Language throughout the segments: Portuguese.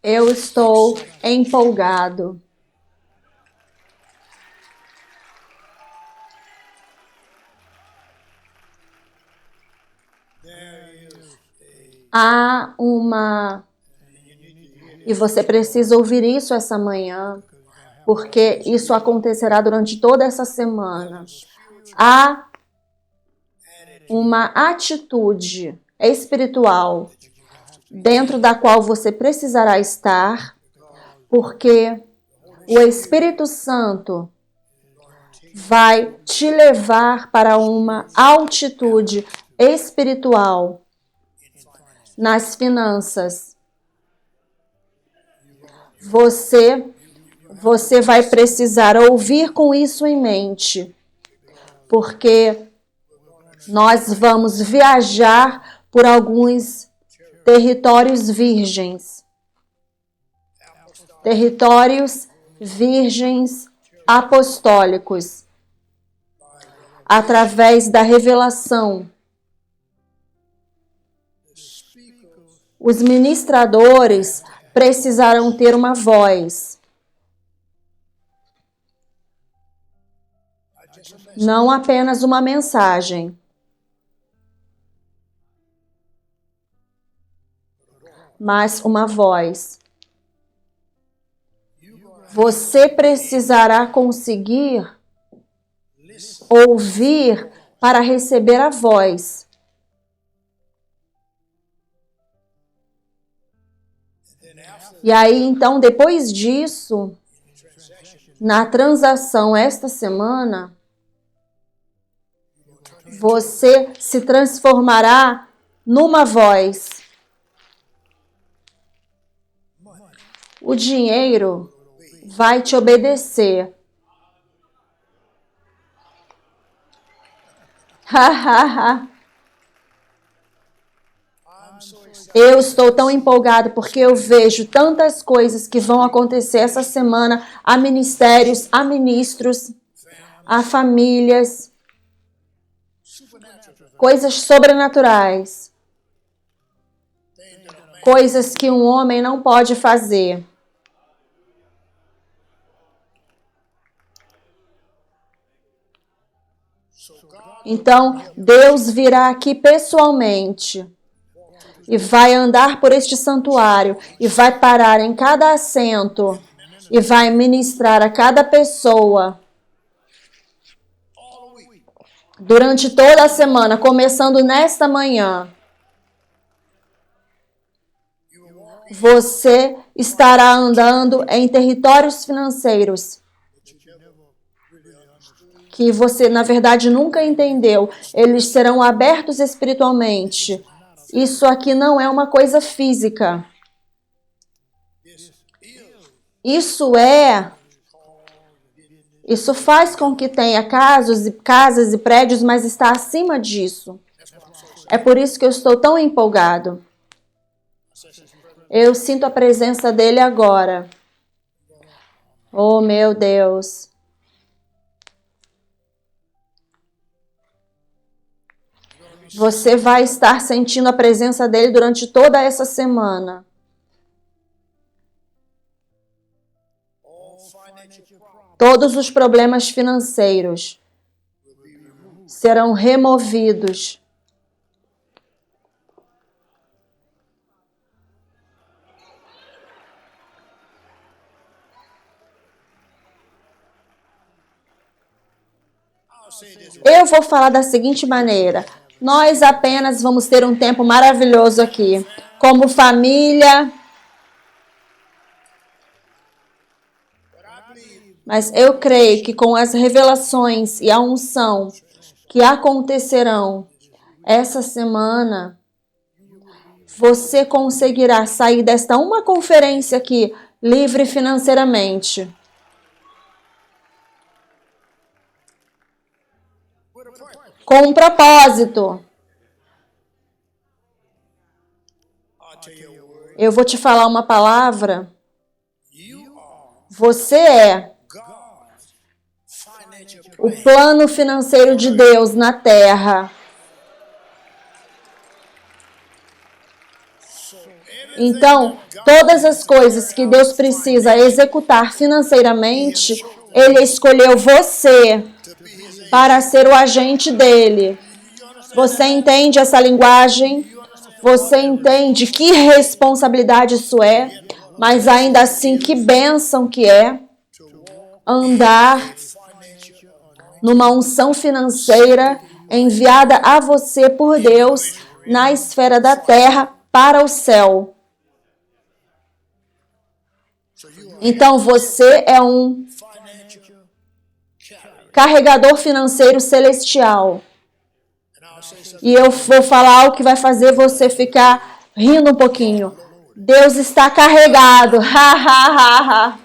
Eu estou empolgado. Há uma... E você precisa ouvir isso essa manhã, porque isso acontecerá durante toda essa semana. Há uma atitude espiritual dentro da qual você precisará estar, porque o Espírito Santo vai te levar para uma altitude espiritual nas finanças. Você vai precisar ouvir com isso em mente, porque nós vamos viajar por alguns territórios virgens. Territórios virgens apostólicos. Através da revelação. Os ministradores precisarão ter uma voz. Não apenas uma mensagem. Mas uma voz. Você precisará conseguir ouvir para receber a voz. E aí, então, depois disso, na transação esta semana, você se transformará numa voz. O dinheiro vai te obedecer. Eu estou tão empolgado porque eu vejo tantas coisas que vão acontecer essa semana a ministérios, a ministros, a famílias, coisas sobrenaturais, coisas que um homem não pode fazer. Então, Deus virá aqui pessoalmente e vai andar por este santuário e vai parar em cada assento e vai ministrar a cada pessoa durante toda a semana, começando nesta manhã. Você estará andando em territórios financeiros que você, na verdade, nunca entendeu. Eles serão abertos espiritualmente. Isso aqui não é uma coisa física. Isso faz com que tenha casas e prédios, mas está acima disso. É por isso que eu estou tão empolgado. Eu sinto a presença dele agora. Oh, meu Deus. Você vai estar sentindo a presença dele durante toda essa semana. Todos os problemas financeiros serão removidos. Eu vou falar da seguinte maneira. Nós apenas vamos ter um tempo maravilhoso aqui. Como família. Mas eu creio que com as revelações e a unção que acontecerão essa semana, você conseguirá sair desta uma conferência aqui livre financeiramente. Com um propósito. Eu vou te falar uma palavra. Você é o plano financeiro de Deus na terra. Então, todas as coisas que Deus precisa executar financeiramente, Ele escolheu você para ser o agente dele. Você entende essa linguagem? Você entende que responsabilidade isso é? Mas ainda assim, que bênção que é andar numa unção financeira enviada a você por Deus na esfera da terra para o céu. Então você é um carregador financeiro celestial. E eu vou falar algo que vai fazer você ficar rindo um pouquinho. Deus está carregado. Ha, ha, ha, ha.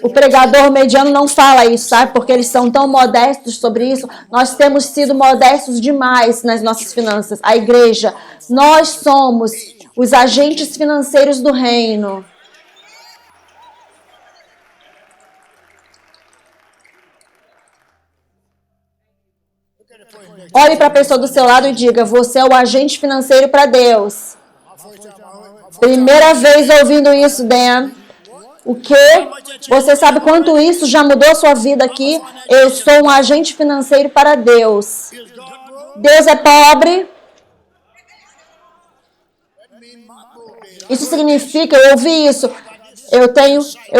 O pregador mediano não fala isso, sabe? Porque eles são tão modestos sobre isso. Nós temos sido modestos demais nas nossas finanças. A igreja, nós somos os agentes financeiros do reino. Olhe para a pessoa do seu lado e diga: você é o agente financeiro para Deus. Primeira vez ouvindo isso, Dan. O quê? Você sabe quanto isso já mudou a sua vida aqui? Eu sou um agente financeiro para Deus. Deus é pobre. Isso significa, eu ouvi isso. Eu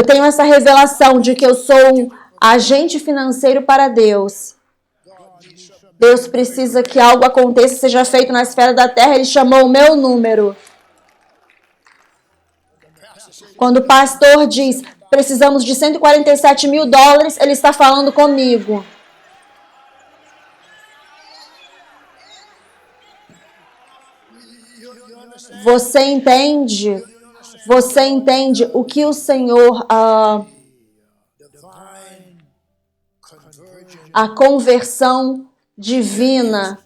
tenho essa revelação de que eu sou um agente financeiro para Deus. Deus precisa que algo aconteça, seja feito na esfera da terra. Ele chamou o meu número. Quando o pastor diz, precisamos de 147 mil dólares, ele está falando comigo. Você entende? Você entende o que o Senhor... a conversão divina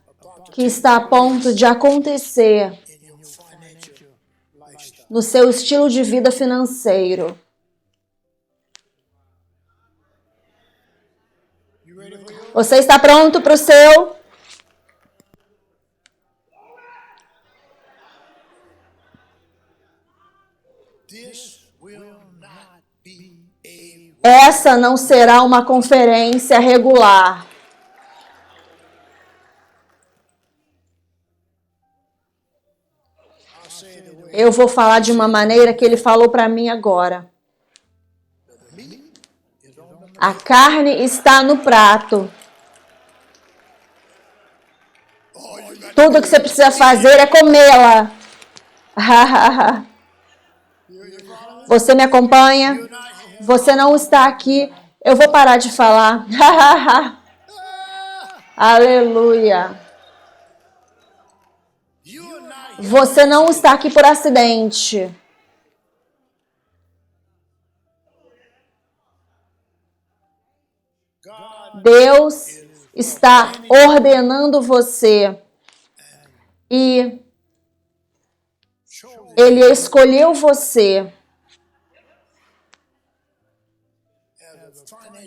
que está a ponto de acontecer no seu estilo de vida financeiro. Você está pronto para o seu? Essa não será uma conferência regular. Eu vou falar de uma maneira que ele falou para mim agora. A carne está no prato. Tudo que você precisa fazer é comê-la. Você me acompanha? Você não está aqui. Eu vou parar de falar. Aleluia. Você não está aqui por acidente. Deus está ordenando você. E Ele escolheu você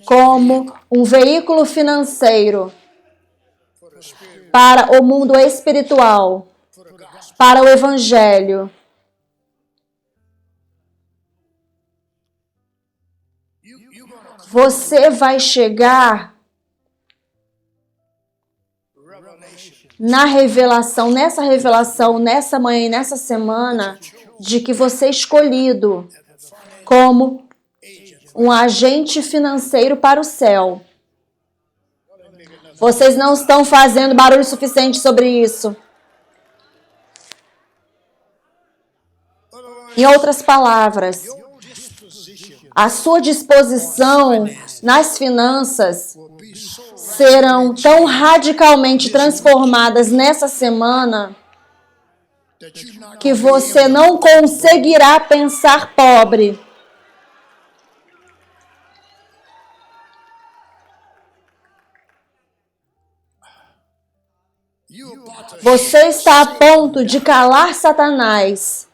como um veículo financeiro para o mundo espiritual, para o Evangelho. Você vai chegar na revelação, nessa manhã e nessa semana, de que você é escolhido como um agente financeiro para o céu. Vocês não estão fazendo barulho suficiente sobre isso. Em outras palavras, a sua disposição nas finanças serão tão radicalmente transformadas nessa semana que você não conseguirá pensar pobre. Você está a ponto de calar Satanás,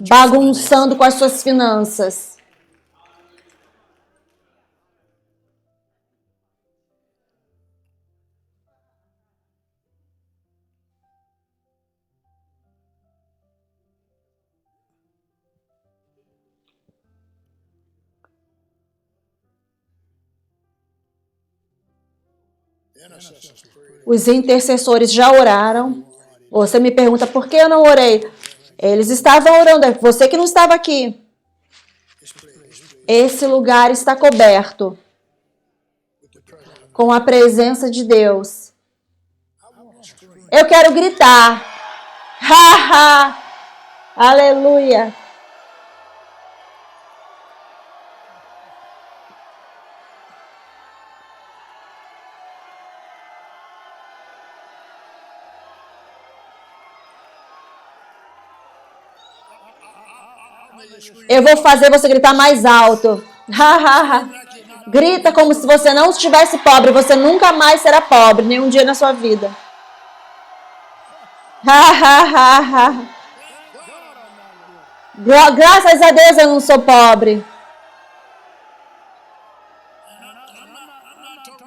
bagunçando com as suas finanças. Os intercessores já oraram. Você me pergunta, por que eu não orei? Eles estavam orando, é você que não estava aqui. Esse lugar está coberto com a presença de Deus. Eu quero gritar. Ha, ha. Aleluia. Eu vou fazer você gritar mais alto. Ha, ha, ha. Grita como se você não estivesse pobre. Você nunca mais será pobre, nenhum dia na sua vida. Ha, ha, ha, ha. Graças a Deus eu não sou pobre.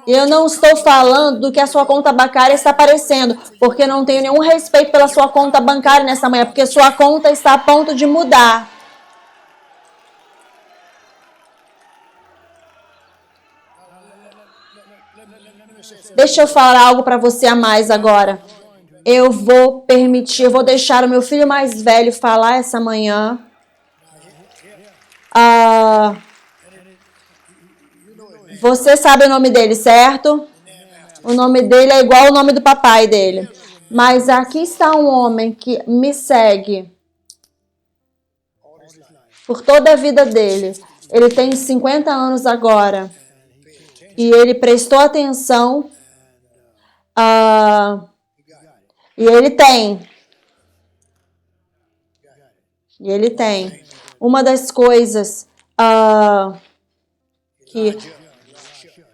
Eu não estou falando do que a sua conta bancária está aparecendo, porque eu não tenho nenhum respeito pela sua conta bancária nessa manhã, porque sua conta está a ponto de mudar. Deixa eu falar algo para você a mais agora. Eu vou deixar o meu filho mais velho falar essa manhã. Você sabe o nome dele, certo? O nome dele é igual ao nome do papai dele. Mas aqui está um homem que me segue por toda a vida dele. Ele tem 50 anos agora. E ele prestou atenção. E ele tem. Uma das coisas que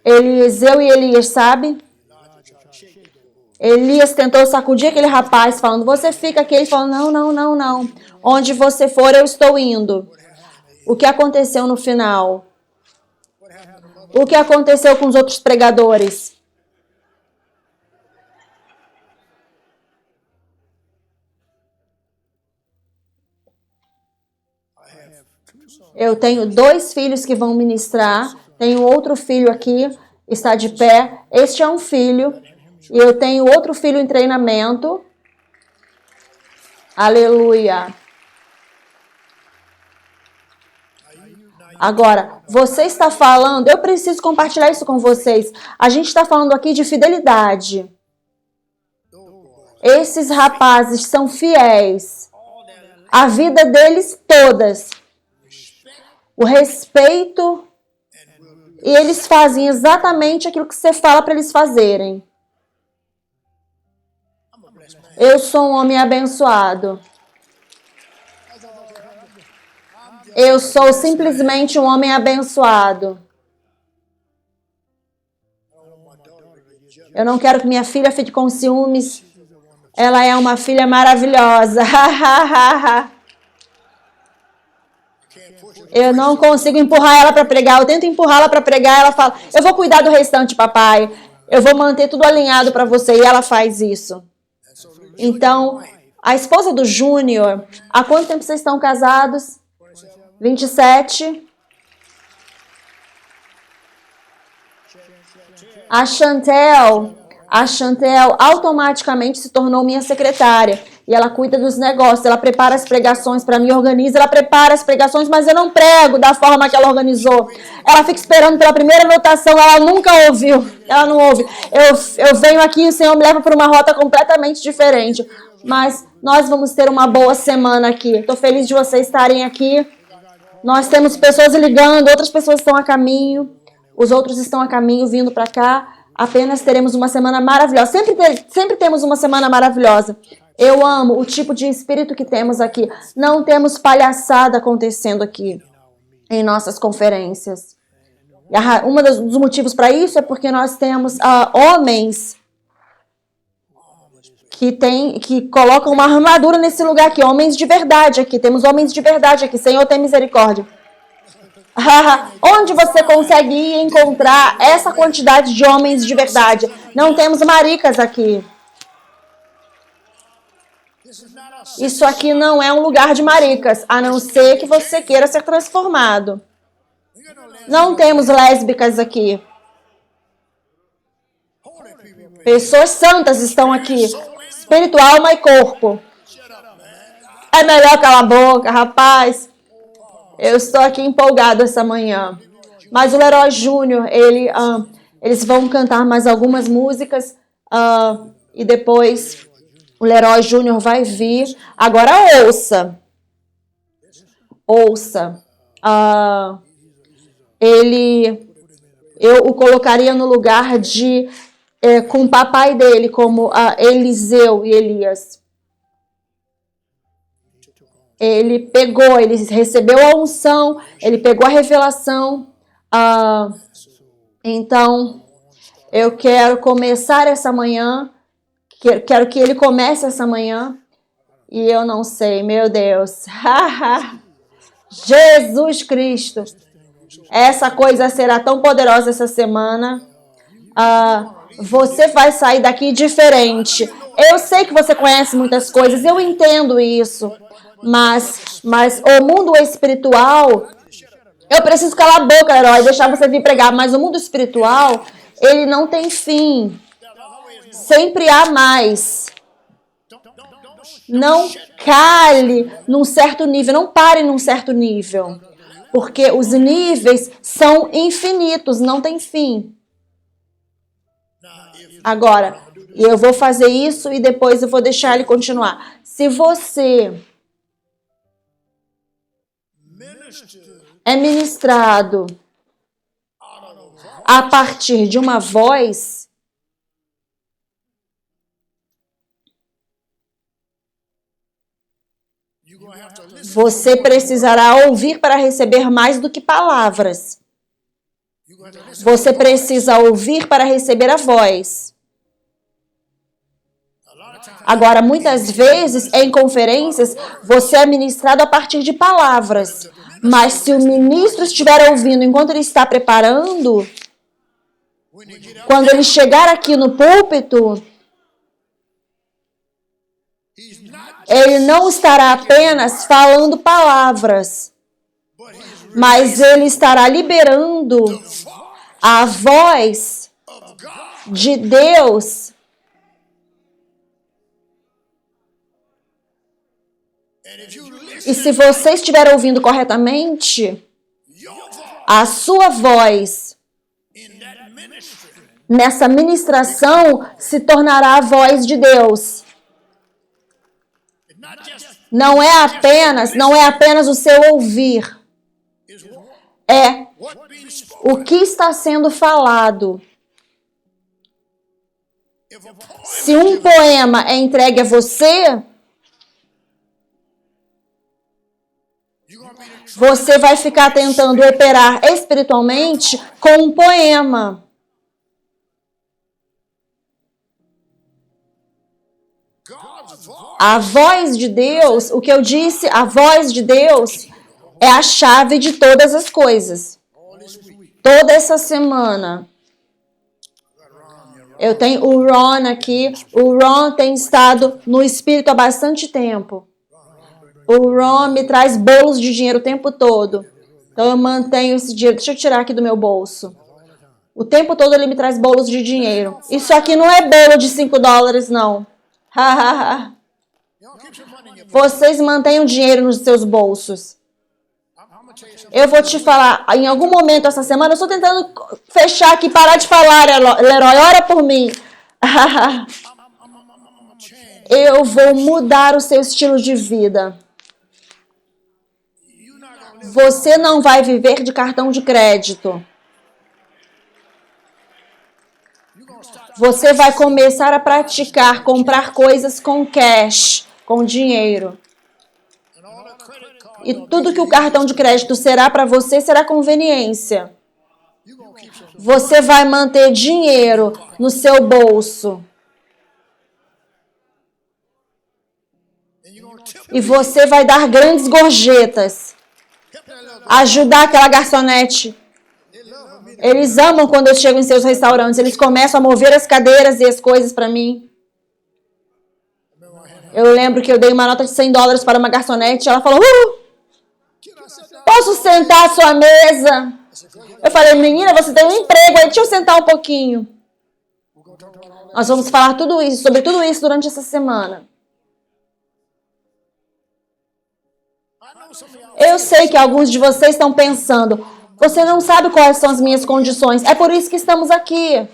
Eliseu e Elias, sabe? Elias tentou sacudir aquele rapaz, falando, você fica aqui. Ele falou, não. Onde você for, eu estou indo. O que aconteceu no final? O que aconteceu com os outros pregadores? Eu tenho 2 filhos que vão ministrar. Tenho outro filho aqui, está de pé. Este é um filho. E eu tenho outro filho em treinamento. Aleluia. Agora, você está falando, eu preciso compartilhar isso com vocês. A gente está falando aqui de fidelidade. Esses rapazes são fiéis. A vida deles todas. O respeito. E eles fazem exatamente aquilo que você fala para eles fazerem. Eu sou um homem abençoado. Eu sou simplesmente um homem abençoado. Eu não quero que minha filha fique com ciúmes. Ela é uma filha maravilhosa. Eu não consigo empurrar ela para pregar. Eu tento empurrá-la para pregar. Ela fala, eu vou cuidar do restante, papai. Eu vou manter tudo alinhado para você. E ela faz isso. Então, a esposa do Júnior, há quanto tempo vocês estão casados? 27. A Chantel automaticamente se tornou minha secretária. E ela cuida dos negócios, ela prepara as pregações para mim, organiza, ela prepara as pregações, mas eu não prego da forma que ela organizou. Ela fica esperando pela primeira anotação, ela nunca ouviu, ela não ouve. Eu venho aqui e o Senhor me leva por uma rota completamente diferente. Mas nós vamos ter uma boa semana aqui. Estou feliz de vocês estarem aqui. Nós temos pessoas ligando, outras pessoas estão a caminho, os outros estão a caminho vindo para cá. Apenas teremos uma semana maravilhosa. Sempre temos uma semana maravilhosa. Eu amo o tipo de espírito que temos aqui. Não temos palhaçada acontecendo aqui em nossas conferências. Um dos motivos para isso é porque nós temos homens que colocam uma armadura nesse lugar aqui. Homens de verdade aqui. Temos homens de verdade aqui. Senhor, tem misericórdia. Onde você consegue ir encontrar essa quantidade de homens de verdade? Não temos maricas aqui. Isso aqui não é um lugar de maricas, a não ser que você queira ser transformado. Não temos lésbicas aqui. Pessoas santas estão aqui. Espírito, alma e corpo. É melhor calar a boca, rapaz. Eu estou aqui empolgado essa manhã. Mas o Leroy Júnior, eles vão cantar mais algumas músicas e depois o Leroy Júnior vai vir. Agora ouça. Ouça. Eu o colocaria no lugar de com o papai dele, como Eliseu e Elias. Ele recebeu a unção, ele pegou a revelação. Então, eu quero começar essa manhã, quero que ele comece essa manhã, e eu não sei, meu Deus. Jesus Cristo. Essa coisa será tão poderosa essa semana. Você vai sair daqui diferente. Eu sei que você conhece muitas coisas, eu entendo isso. Mas o mundo espiritual, eu preciso calar a boca, Herói, deixar você vir pregar, mas o mundo espiritual, ele não tem fim. Sempre há mais. Não cale num certo nível, não pare num certo nível. Porque os níveis são infinitos, não tem fim. Agora, eu vou fazer isso e depois eu vou deixar ele continuar. Se você é ministrado a partir de uma voz, você precisará ouvir para receber mais do que palavras. Você precisa ouvir para receber a voz. Agora, muitas vezes, em conferências, você é ministrado a partir de palavras. Mas se o ministro estiver ouvindo enquanto ele está preparando, quando ele chegar aqui no púlpito, ele não estará apenas falando palavras, mas ele estará liberando a voz de Deus. E se você estiver ouvindo corretamente, a sua voz nessa ministração se tornará a voz de Deus. Não é apenas o seu ouvir. É o que está sendo falado. Se um poema é entregue a você, você vai ficar tentando operar espiritualmente com um poema. A voz de Deus, o que eu disse, a voz de Deus é a chave de todas as coisas. Toda essa semana, eu tenho o Ron aqui. O Ron tem estado no espírito há bastante tempo. O Ron me traz bolos de dinheiro o tempo todo. Então eu mantenho esse dinheiro. Deixa eu tirar aqui do meu bolso. O tempo todo ele me traz bolos de dinheiro. Isso aqui não é bolo de $5, não. Vocês mantenham dinheiro nos seus bolsos. Eu vou te falar, em algum momento essa semana, eu estou tentando fechar aqui, parar de falar, Leroy, ora por mim. Eu vou mudar o seu estilo de vida. Você não vai viver de cartão de crédito. Você vai começar a praticar, comprar coisas com cash, com dinheiro. E tudo que o cartão de crédito será para você será conveniência. Você vai manter dinheiro no seu bolso. E você vai dar grandes gorjetas. Ajudar aquela garçonete. Eles amam quando eu chego em seus restaurantes. Eles começam a mover as cadeiras e as coisas para mim. Eu lembro que eu dei uma nota de $100 para uma garçonete. Ela falou, posso sentar à sua mesa? Eu falei, menina, você tem um emprego aí, deixa eu sentar um pouquinho. Nós vamos falar sobre tudo isso durante essa semana. Eu sei que alguns de vocês estão pensando, você não sabe quais são as minhas condições. É por isso que estamos aqui.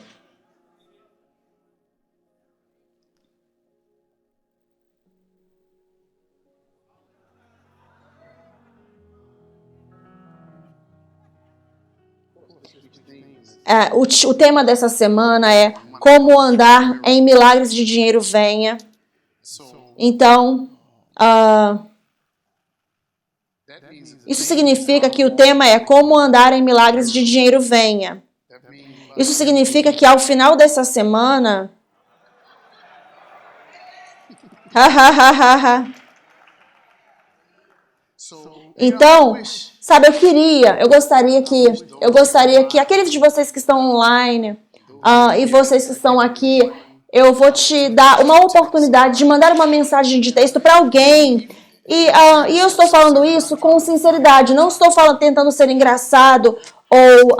O tema dessa semana é como andar em milagres de dinheiro venha. Então, isso significa que o tema é como andar em milagres de dinheiro venha. Isso significa que ao final dessa semana... Então, sabe, eu gostaria que aqueles de vocês que estão online e vocês que estão aqui, eu vou te dar uma oportunidade de mandar uma mensagem de texto para alguém. E eu estou falando isso com sinceridade, não estou tentando ser engraçado ou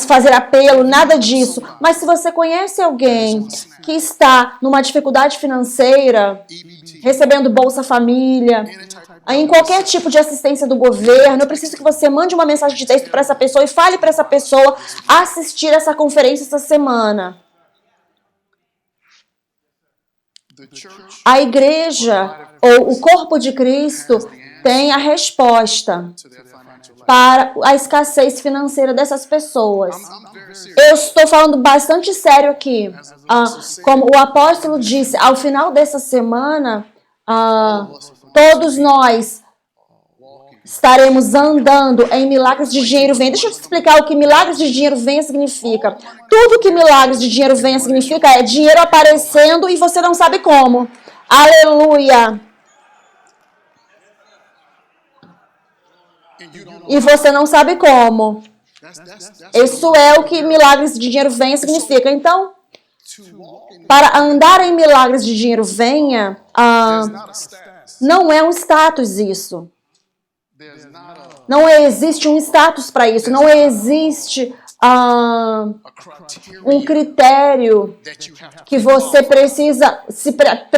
fazer apelo, nada disso. Mas se você conhece alguém que está numa dificuldade financeira, recebendo Bolsa Família, em qualquer tipo de assistência do governo, eu preciso que você mande uma mensagem de texto para essa pessoa e fale para essa pessoa assistir essa conferência essa semana. A igreja, ou o corpo de Cristo, tem a resposta para a escassez financeira dessas pessoas. Eu estou falando bastante sério aqui. Como o apóstolo disse, ao final dessa semana, todos nós estaremos andando em milagres de dinheiro venha. Deixa eu te explicar o que milagres de dinheiro venha significa. Tudo que milagres de dinheiro venha significa é dinheiro aparecendo e você não sabe como. Aleluia! E você não sabe como. Isso é o que milagres de dinheiro venha significa. Então, para andar em milagres de dinheiro venha, não é um status isso. Não existe um status para isso. Não existe um critério que você precisa,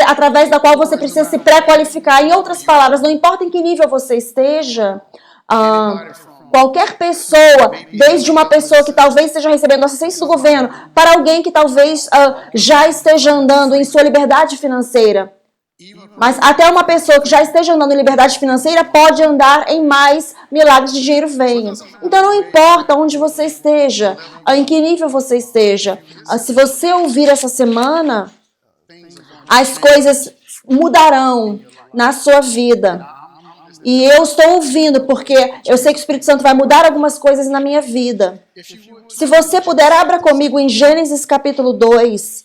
através da qual você precisa se pré-qualificar. Em outras palavras, não importa em que nível você esteja, qualquer pessoa, desde uma pessoa que talvez esteja recebendo assistência do governo, para alguém que talvez já esteja andando em sua liberdade financeira, mas até uma pessoa que já esteja andando em liberdade financeira pode andar em mais milagres de dinheiro venha. Então não importa onde você esteja, em que nível você esteja, se você ouvir essa semana, as coisas mudarão na sua vida. E eu estou ouvindo porque eu sei que o Espírito Santo vai mudar algumas coisas na minha vida. Se você puder, abra comigo em Gênesis capítulo 2.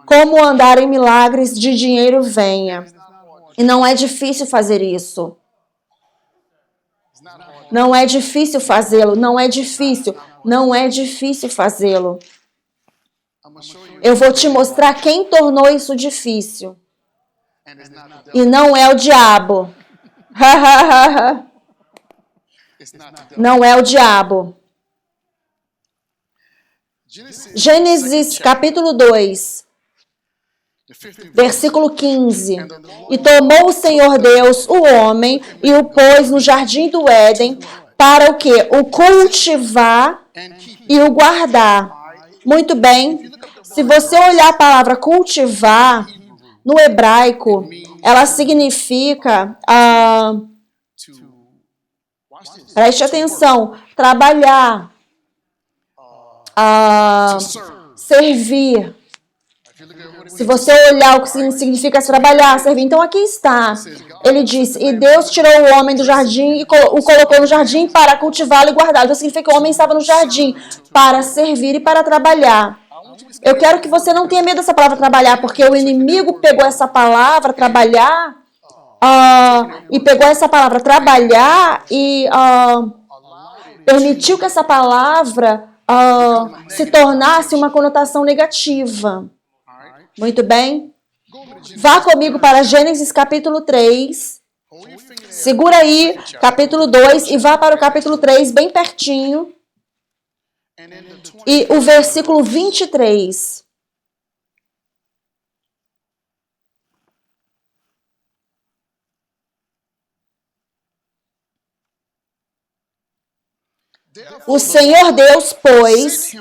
Como andar em milagres de dinheiro venha. E não é difícil fazer isso. Não é difícil fazê-lo. Não é difícil. Não é difícil fazê-lo. Eu vou te mostrar quem tornou isso difícil. E não é o diabo. Não é o diabo. Gênesis capítulo 2. Versículo 15. E tomou o Senhor Deus o homem e o pôs no jardim do Éden para o quê? O cultivar e o guardar. Muito bem. Se você olhar a palavra cultivar, no hebraico, ela significa, preste atenção, trabalhar, servir. Se você olhar o que significa trabalhar, servir, então aqui está. Ele diz, e Deus tirou o homem do jardim e o colocou no jardim para cultivá-lo e guardá-lo. Então significa que o homem estava no jardim para servir e para trabalhar. Eu quero que você não tenha medo dessa palavra trabalhar, porque o inimigo pegou essa palavra trabalhar e pegou essa palavra trabalhar e permitiu que essa palavra se tornasse uma conotação negativa. Muito bem? Vá comigo para Gênesis capítulo 3. Segura aí, capítulo 2, e vá para o capítulo 3, bem pertinho. E o versículo 23. O Senhor Deus, pois,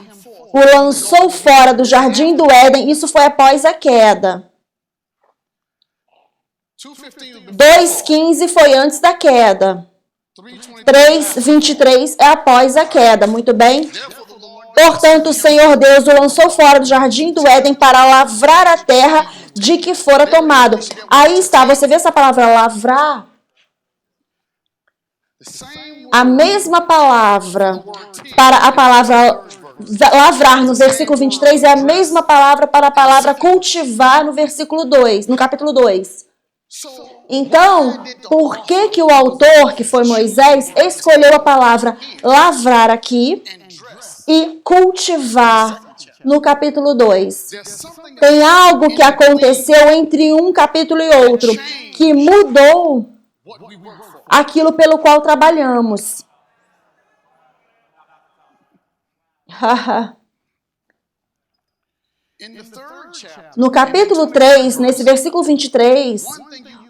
o lançou fora do jardim do Éden. Isso foi após a queda. 2:15 foi antes da queda. 3:23 é após a queda. Muito bem? Portanto, o Senhor Deus o lançou fora do jardim do Éden para lavrar a terra de que fora tomado. Aí está, você vê essa palavra lavrar? A mesma palavra para a palavra lavrar no versículo 23 é a mesma palavra para a palavra cultivar no versículo 2, no capítulo 2. Então, por que que o autor, que foi Moisés, escolheu a palavra lavrar aqui e cultivar no capítulo 2? Tem algo que aconteceu entre um capítulo e outro que mudou aquilo pelo qual trabalhamos. No capítulo 3, nesse versículo 23,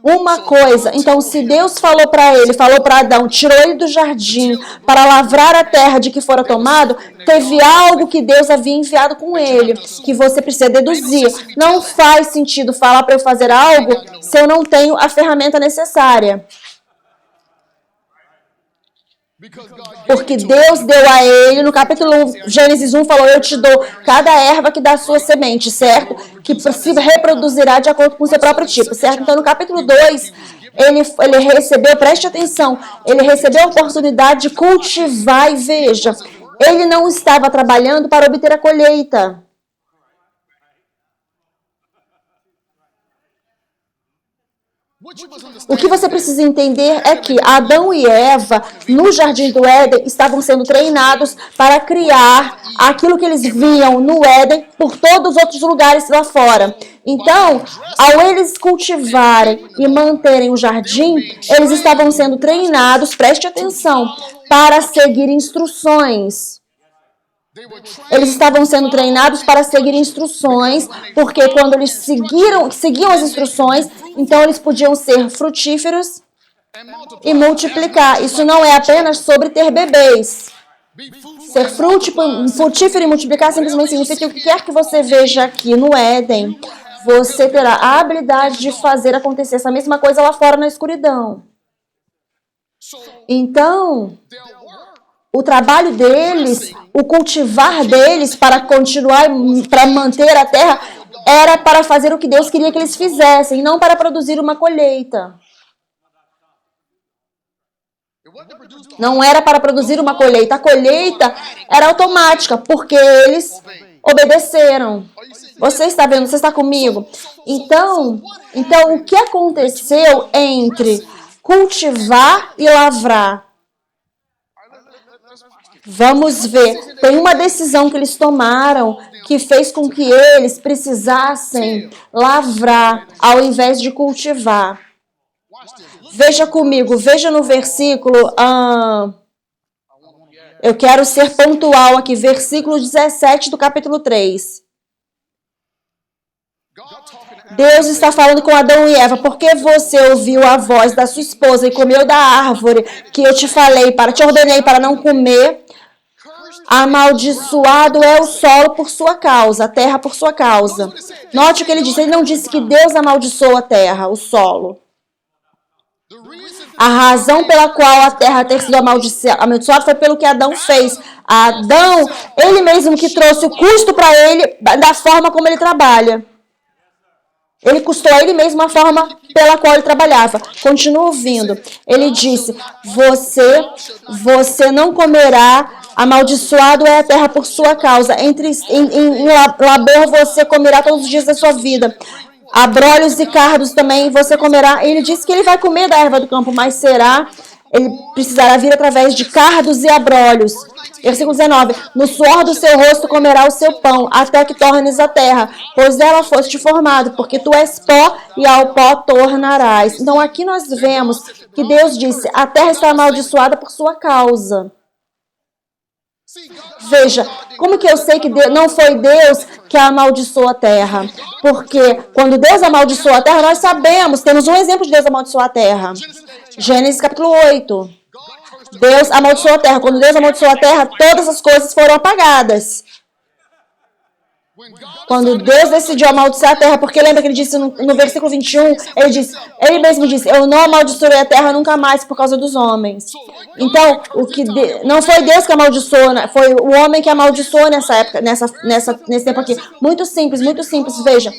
uma coisa, então se Deus falou para ele, falou para Adão, tirou ele do jardim para lavrar a terra de que fora tomado, teve algo que Deus havia enviado com ele, que você precisa deduzir. Não faz sentido falar para eu fazer algo se eu não tenho a ferramenta necessária. Porque Deus deu a ele, no capítulo 1, Gênesis 1, falou, eu te dou cada erva que dá sua semente, certo? Que se reproduzirá de acordo com o seu próprio tipo, certo? Então, no capítulo 2, ele recebeu, preste atenção, ele recebeu a oportunidade de cultivar e veja, ele não estava trabalhando para obter a colheita. O que você precisa entender é que Adão e Eva, no Jardim do Éden, estavam sendo treinados para criar aquilo que eles viam no Éden por todos os outros lugares lá fora. Então, ao eles cultivarem e manterem o jardim, eles estavam sendo treinados, preste atenção, para seguir instruções. Eles estavam sendo treinados para seguir instruções, porque quando eles seguiam as instruções, então eles podiam ser frutíferos e multiplicar. Isso não é apenas sobre ter bebês. Ser frutífero e multiplicar simplesmente significa que o que quer que você veja aqui no Éden, você terá a habilidade de fazer acontecer essa mesma coisa lá fora na escuridão. Então, o trabalho deles, o cultivar deles para continuar, para manter a terra, era para fazer o que Deus queria que eles fizessem, não para produzir uma colheita. Não era para produzir uma colheita. A colheita era automática, porque eles obedeceram. Você está vendo? Você está comigo? Então, o que aconteceu entre cultivar e lavrar? Vamos ver. Tem uma decisão que eles tomaram que fez com que eles precisassem lavrar ao invés de cultivar. Veja comigo, veja no versículo... eu quero ser pontual aqui, versículo 17 do capítulo 3. Deus está falando com Adão e Eva, porque você ouviu a voz da sua esposa e comeu da árvore que eu te falei, te ordenei para não comer, amaldiçoado é o solo por sua causa, a terra por sua causa. Note o que ele disse, ele não disse que Deus amaldiçoou a terra, o solo. A razão pela qual a terra ter sido amaldiçoada foi pelo que Adão fez. Adão, ele mesmo que trouxe o custo para ele da forma como ele trabalha. Ele custou a ele mesmo a forma pela qual ele trabalhava. Continua ouvindo. Ele disse, você não comerá, amaldiçoado é a terra por sua causa. Em labor você comerá todos os dias da sua vida. Abrolhos e cardos também você comerá. Ele disse que ele vai comer da erva do campo, mas ele precisará vir através de cardos e abrolhos. Versículo 19. No suor do seu rosto comerá o seu pão, até que tornes a terra, pois dela foste formado, porque tu és pó e ao pó tornarás. Então aqui nós vemos que Deus disse, a terra está amaldiçoada por sua causa. Veja, como que eu sei que não foi Deus que amaldiçoou a terra? Porque quando Deus amaldiçoou a terra, nós sabemos, temos um exemplo de Deus amaldiçoar a terra. Gênesis capítulo 8. Deus amaldiçoou a terra. Quando Deus amaldiçoou a terra, todas as coisas foram apagadas. Quando Deus decidiu amaldiçoar a terra, porque lembra que ele disse no versículo 21, ele mesmo disse, eu não amaldiçoarei a terra nunca mais por causa dos homens. Então, não foi Deus que amaldiçoou, foi o homem que amaldiçoou nessa época, nesse tempo aqui. Muito simples, veja.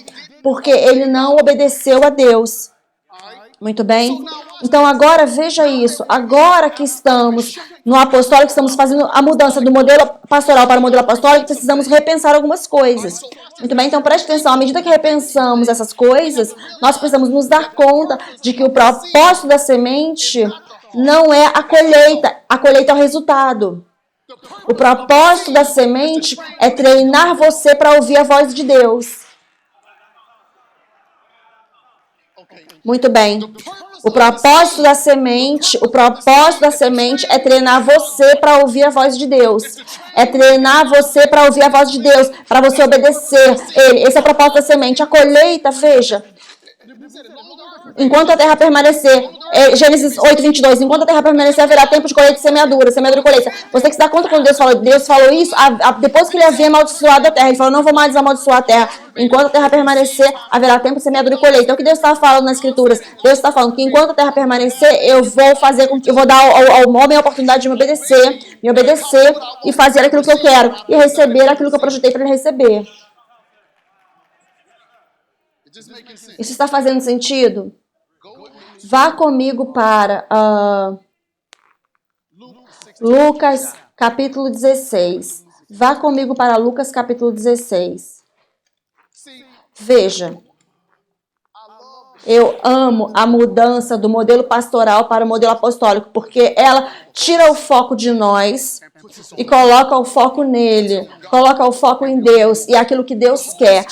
Porque ele não obedeceu a Deus. Muito bem? Então agora veja isso. Agora que estamos no apostólico, estamos fazendo a mudança do modelo pastoral para o modelo apostólico, precisamos repensar algumas coisas. Muito bem? Então preste atenção. À medida que repensamos essas coisas, nós precisamos nos dar conta de que o propósito da semente não é a colheita é o resultado. O propósito da semente é treinar você para ouvir a voz de Deus. Muito bem. O propósito da semente é treinar você para ouvir a voz de Deus. É treinar você para ouvir a voz de Deus, para você obedecer Ele. Esse é o propósito da semente. A colheita, veja. Enquanto a terra permanecer, Gênesis 8, 22, enquanto a terra permanecer, haverá tempo de colheita e semeadura e colheita. Você tem que se dar conta quando Deus falou isso, depois que ele havia amaldiçoado a terra, ele falou, não vou mais amaldiçoar a terra. Enquanto a terra permanecer, haverá tempo de semeadura e colheita. Então, o que Deus está falando nas Escrituras? Deus está falando que enquanto a terra permanecer, eu vou dar ao homem a oportunidade de me obedecer e fazer aquilo que eu quero e receber aquilo que eu projetei para ele receber. Isso está fazendo sentido? Vá comigo para Lucas capítulo 16. Vá comigo para Lucas capítulo 16. Veja, eu amo a mudança do modelo pastoral para o modelo apostólico, porque ela tira o foco de nós e coloca o foco nele, coloca o foco em Deus e aquilo que Deus quer.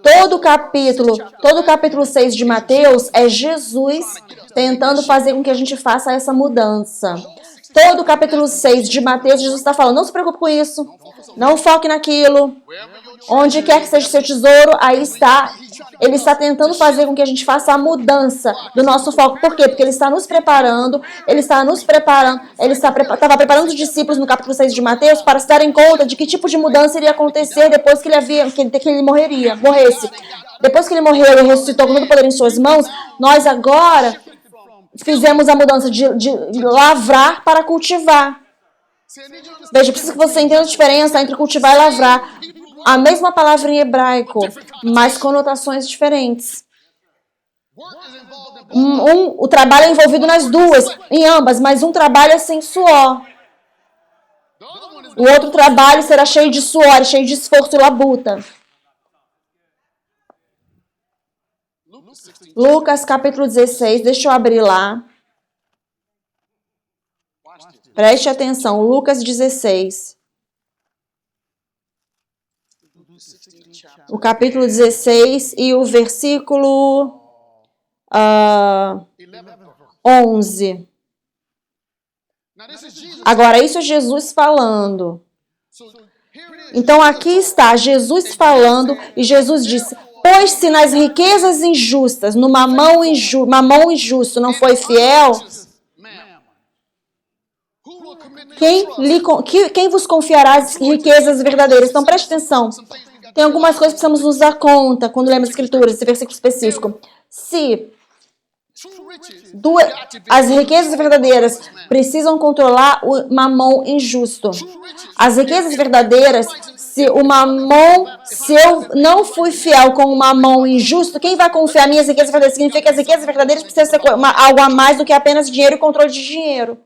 Todo o capítulo 6 de Mateus é Jesus tentando fazer com que a gente faça essa mudança. Todo o capítulo 6 de Mateus, Jesus está falando, não se preocupe com isso, não foque naquilo, onde quer que seja seu tesouro, aí está. Ele está tentando fazer com que a gente faça a mudança do nosso foco. Por quê? Porque ele está nos preparando, ele estava preparando os discípulos no capítulo 6 de Mateus para se darem conta de que tipo de mudança iria acontecer depois que ele morresse. Depois que ele morreu e ressuscitou com todo o poder em suas mãos, nós agora fizemos a mudança de lavrar para cultivar. Veja, eu preciso que você entenda a diferença entre cultivar e lavrar. A mesma palavra em hebraico, mas conotações diferentes. O trabalho é envolvido nas duas, em ambas, mas um trabalho é sem suor. O outro trabalho será cheio de suor, cheio de esforço e labuta. Lucas capítulo 16, deixa eu abrir lá. Preste atenção, Lucas 16. O capítulo 16 e o versículo 11. Agora, isso é Jesus falando. Então, aqui está Jesus falando e Jesus disse, pois se nas riquezas injustas, no mamão injusto não foi fiel, quem vos confiará as riquezas verdadeiras? Então, preste atenção. Tem algumas coisas que precisamos nos dar conta quando lemos as Escrituras, esse versículo específico. Se as riquezas verdadeiras precisam controlar o mamão injusto. As riquezas verdadeiras, se eu não fui fiel com o mamão injusto, quem vai confiar em minhas riquezas verdadeiras? Significa que as riquezas verdadeiras precisam ser algo a mais do que apenas dinheiro e controle de dinheiro.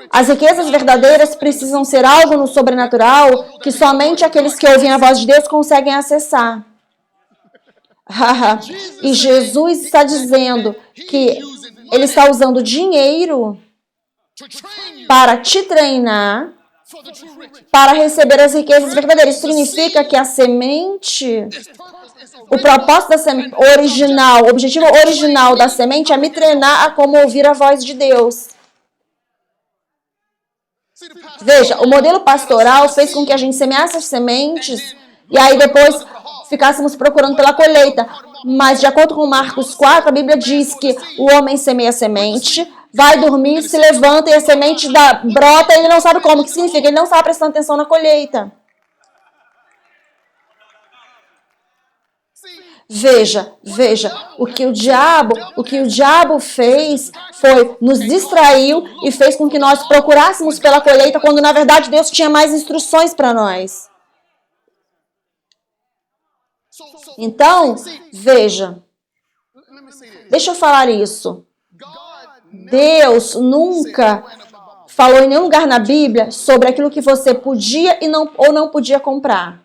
As riquezas verdadeiras precisam ser algo no sobrenatural que somente aqueles que ouvem a voz de Deus conseguem acessar. E Jesus está dizendo que Ele está usando dinheiro para te treinar para receber as riquezas verdadeiras. Isso significa que a semente, o propósito da semente original, o objetivo original da semente é me treinar a como ouvir a voz de Deus. Veja, o modelo pastoral fez com que a gente semeasse as sementes e aí depois ficássemos procurando pela colheita. Mas, de acordo com Marcos 4, a Bíblia diz que o homem semeia a semente, vai dormir, se levanta e a semente brota e ele não sabe como. O que significa? Ele não está prestando atenção na colheita. Veja, o que o diabo fez foi nos distraiu e fez com que nós procurássemos pela colheita quando na verdade Deus tinha mais instruções para nós. Então, veja, deixa eu falar isso. Deus nunca falou em nenhum lugar na Bíblia sobre aquilo que você podia ou não podia comprar.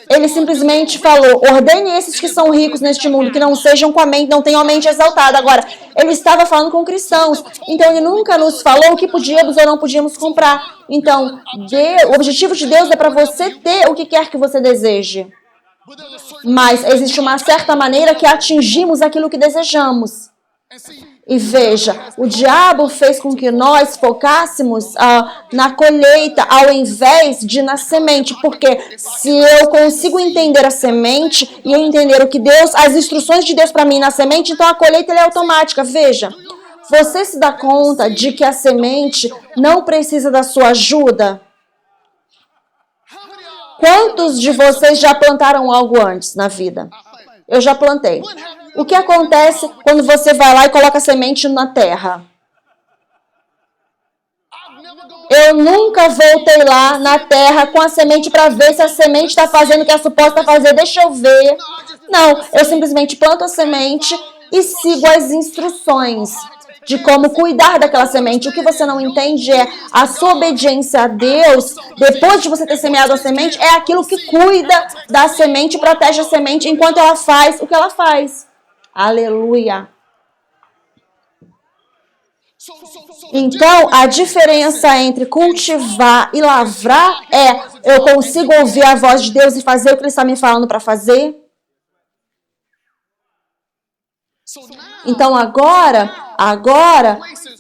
Ele simplesmente falou, ordene esses que são ricos neste mundo, que não sejam com a mente, não tenham a mente exaltada. Agora, ele estava falando com cristãos, então ele nunca nos falou o que podíamos ou não podíamos comprar. Então, o objetivo de Deus é para você ter o que quer que você deseje. Mas existe uma certa maneira que atingimos aquilo que desejamos. E veja, o diabo fez com que nós focássemos na colheita ao invés de na semente. Porque se eu consigo entender a semente e eu entender o que Deus, as instruções de Deus para mim na semente, então a colheita é automática. Veja, você se dá conta de que a semente não precisa da sua ajuda? Quantos de vocês já plantaram algo antes na vida? Eu já plantei. O que acontece quando você vai lá e coloca a semente na terra? Eu nunca voltei lá na terra com a semente para ver se a semente está fazendo o que é suposta fazer. Deixa eu ver. Não, eu simplesmente planto a semente e sigo as instruções de como cuidar daquela semente. O que você não entende é a sua obediência a Deus, depois de você ter semeado a semente, é aquilo que cuida da semente, protege a semente enquanto ela faz o que ela faz. Aleluia. Então, a diferença entre cultivar e lavrar é: eu consigo ouvir a voz de Deus e fazer o que Ele está me falando para fazer? Então, agora,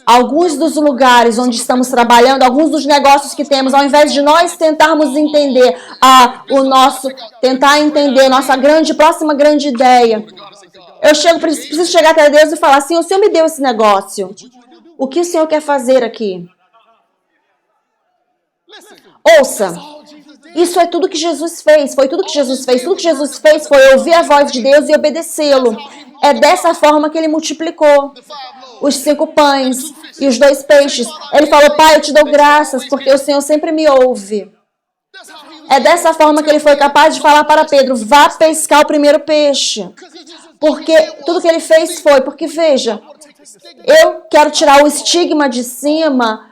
alguns dos lugares onde estamos trabalhando, alguns dos negócios que temos, ao invés de nós tentarmos entender tentar entender nossa próxima grande ideia, preciso chegar até Deus e falar assim: o Senhor me deu esse negócio. O que o Senhor quer fazer aqui? Ouça, isso é tudo que Jesus fez. Foi tudo que Jesus fez. Tudo que Jesus fez foi ouvir a voz de Deus e obedecê-lo. É dessa forma que ele multiplicou os 5 pães e os 2 peixes. Ele falou: Pai, eu te dou graças porque o Senhor sempre me ouve. É dessa forma que ele foi capaz de falar para Pedro: vá pescar o primeiro peixe. Porque tudo que ele fez foi, porque veja, eu quero tirar o estigma de cima,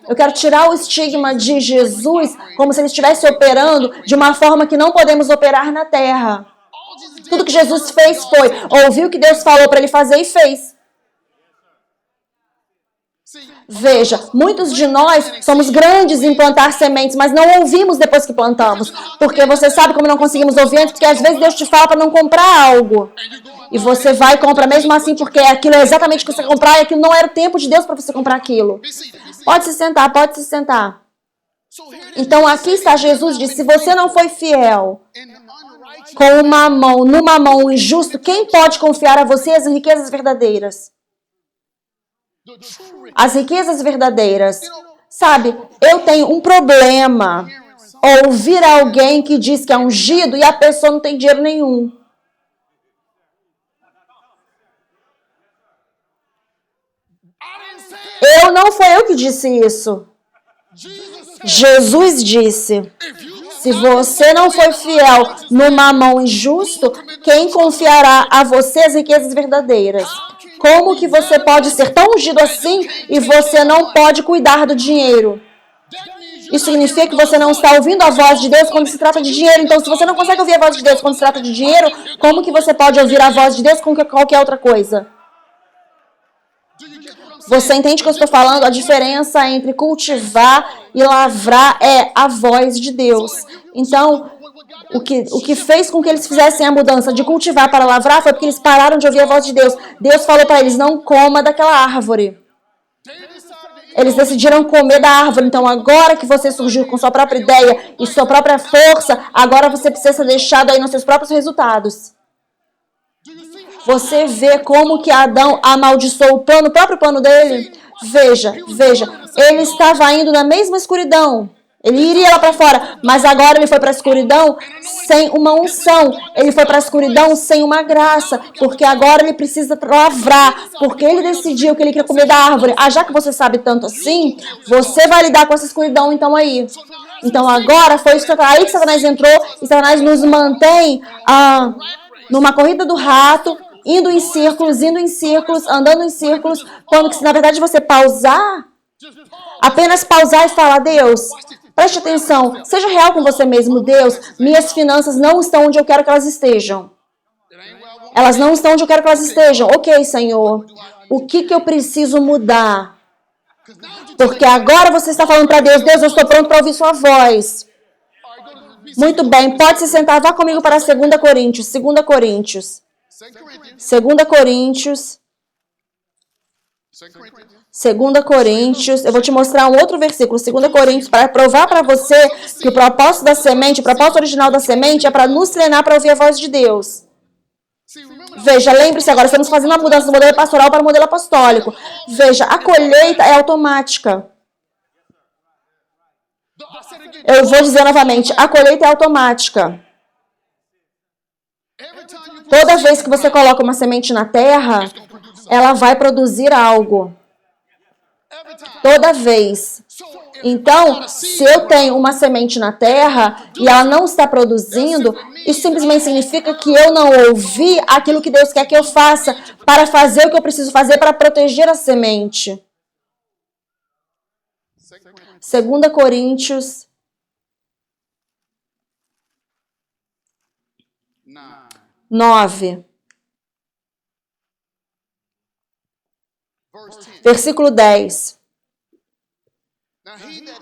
eu quero tirar o estigma de Jesus como se ele estivesse operando de uma forma que não podemos operar na terra. Tudo que Jesus fez foi ouvir o que Deus falou para ele fazer e fez. Veja, muitos de nós somos grandes em plantar sementes, mas não ouvimos depois que plantamos. Porque você sabe como não conseguimos ouvir antes? Porque às vezes Deus te fala para não comprar algo. E você vai e compra mesmo assim, porque aquilo é exatamente o que você comprar e aquilo não era o tempo de Deus para você comprar aquilo. Pode se sentar, pode se sentar. Então aqui está, Jesus disse: se você não foi fiel com no mamão injusto, quem pode confiar a você as riquezas verdadeiras? As riquezas verdadeiras. Sabe, eu tenho um problema ouvir alguém que diz que é ungido e a pessoa não tem dinheiro nenhum. Não foi eu que disse isso. Jesus disse: se você não foi fiel no mamão injusto, quem confiará a você as riquezas verdadeiras? Como que você pode ser tão ungido assim e você não pode cuidar do dinheiro? Isso significa que você não está ouvindo a voz de Deus quando se trata de dinheiro. Então, se você não consegue ouvir a voz de Deus quando se trata de dinheiro, como que você pode ouvir a voz de Deus com qualquer outra coisa? Você entende o que eu estou falando? A diferença entre cultivar e lavrar é a voz de Deus. Então, o que fez com que eles fizessem a mudança de cultivar para lavrar foi porque eles pararam de ouvir a voz de Deus. Deus falou para eles: não coma daquela árvore. Eles decidiram comer da árvore. Então, agora que você surgiu com sua própria ideia e sua própria força, agora você precisa ser deixado aí nos seus próprios resultados. Você vê como que Adão amaldiçoou o próprio plano dele? Veja, ele estava indo na mesma escuridão. Ele iria lá para fora, mas agora ele foi para a escuridão sem uma unção. Ele foi para a escuridão sem uma graça, porque agora ele precisa lavrar, porque ele decidiu que ele queria comer da árvore. Ah, já que você sabe tanto assim, você vai lidar com essa escuridão então aí. Então agora foi isso aí que Satanás entrou, e Satanás nos mantém numa corrida do rato, indo em círculos, andando em círculos, quando que, na verdade, você pausar, apenas pausar e falar: Deus, preste atenção, seja real com você mesmo. Deus, minhas finanças não estão onde eu quero que elas estejam. Elas não estão onde eu quero que elas estejam. Ok, Senhor, o que eu preciso mudar? Porque agora você está falando para Deus: Deus, eu estou pronto para ouvir sua voz. Muito bem, pode se sentar, vá comigo para 2 Coríntios. 2 Coríntios. 2 Coríntios, eu vou te mostrar um outro versículo, 2 Coríntios, para provar para você que o propósito da semente, o propósito original da semente é para nos treinar para ouvir a voz de Deus. Veja, lembre-se agora, estamos fazendo uma mudança do modelo pastoral para o modelo apostólico. Veja, a colheita é automática. Eu vou dizer novamente, a colheita é automática. Toda vez que você coloca uma semente na terra, ela vai produzir algo. Toda vez. Então, se eu tenho uma semente na terra e ela não está produzindo, isso simplesmente significa que eu não ouvi aquilo que Deus quer que eu faça para fazer o que eu preciso fazer para proteger a semente. 2 Coríntios 9. Versículo 10.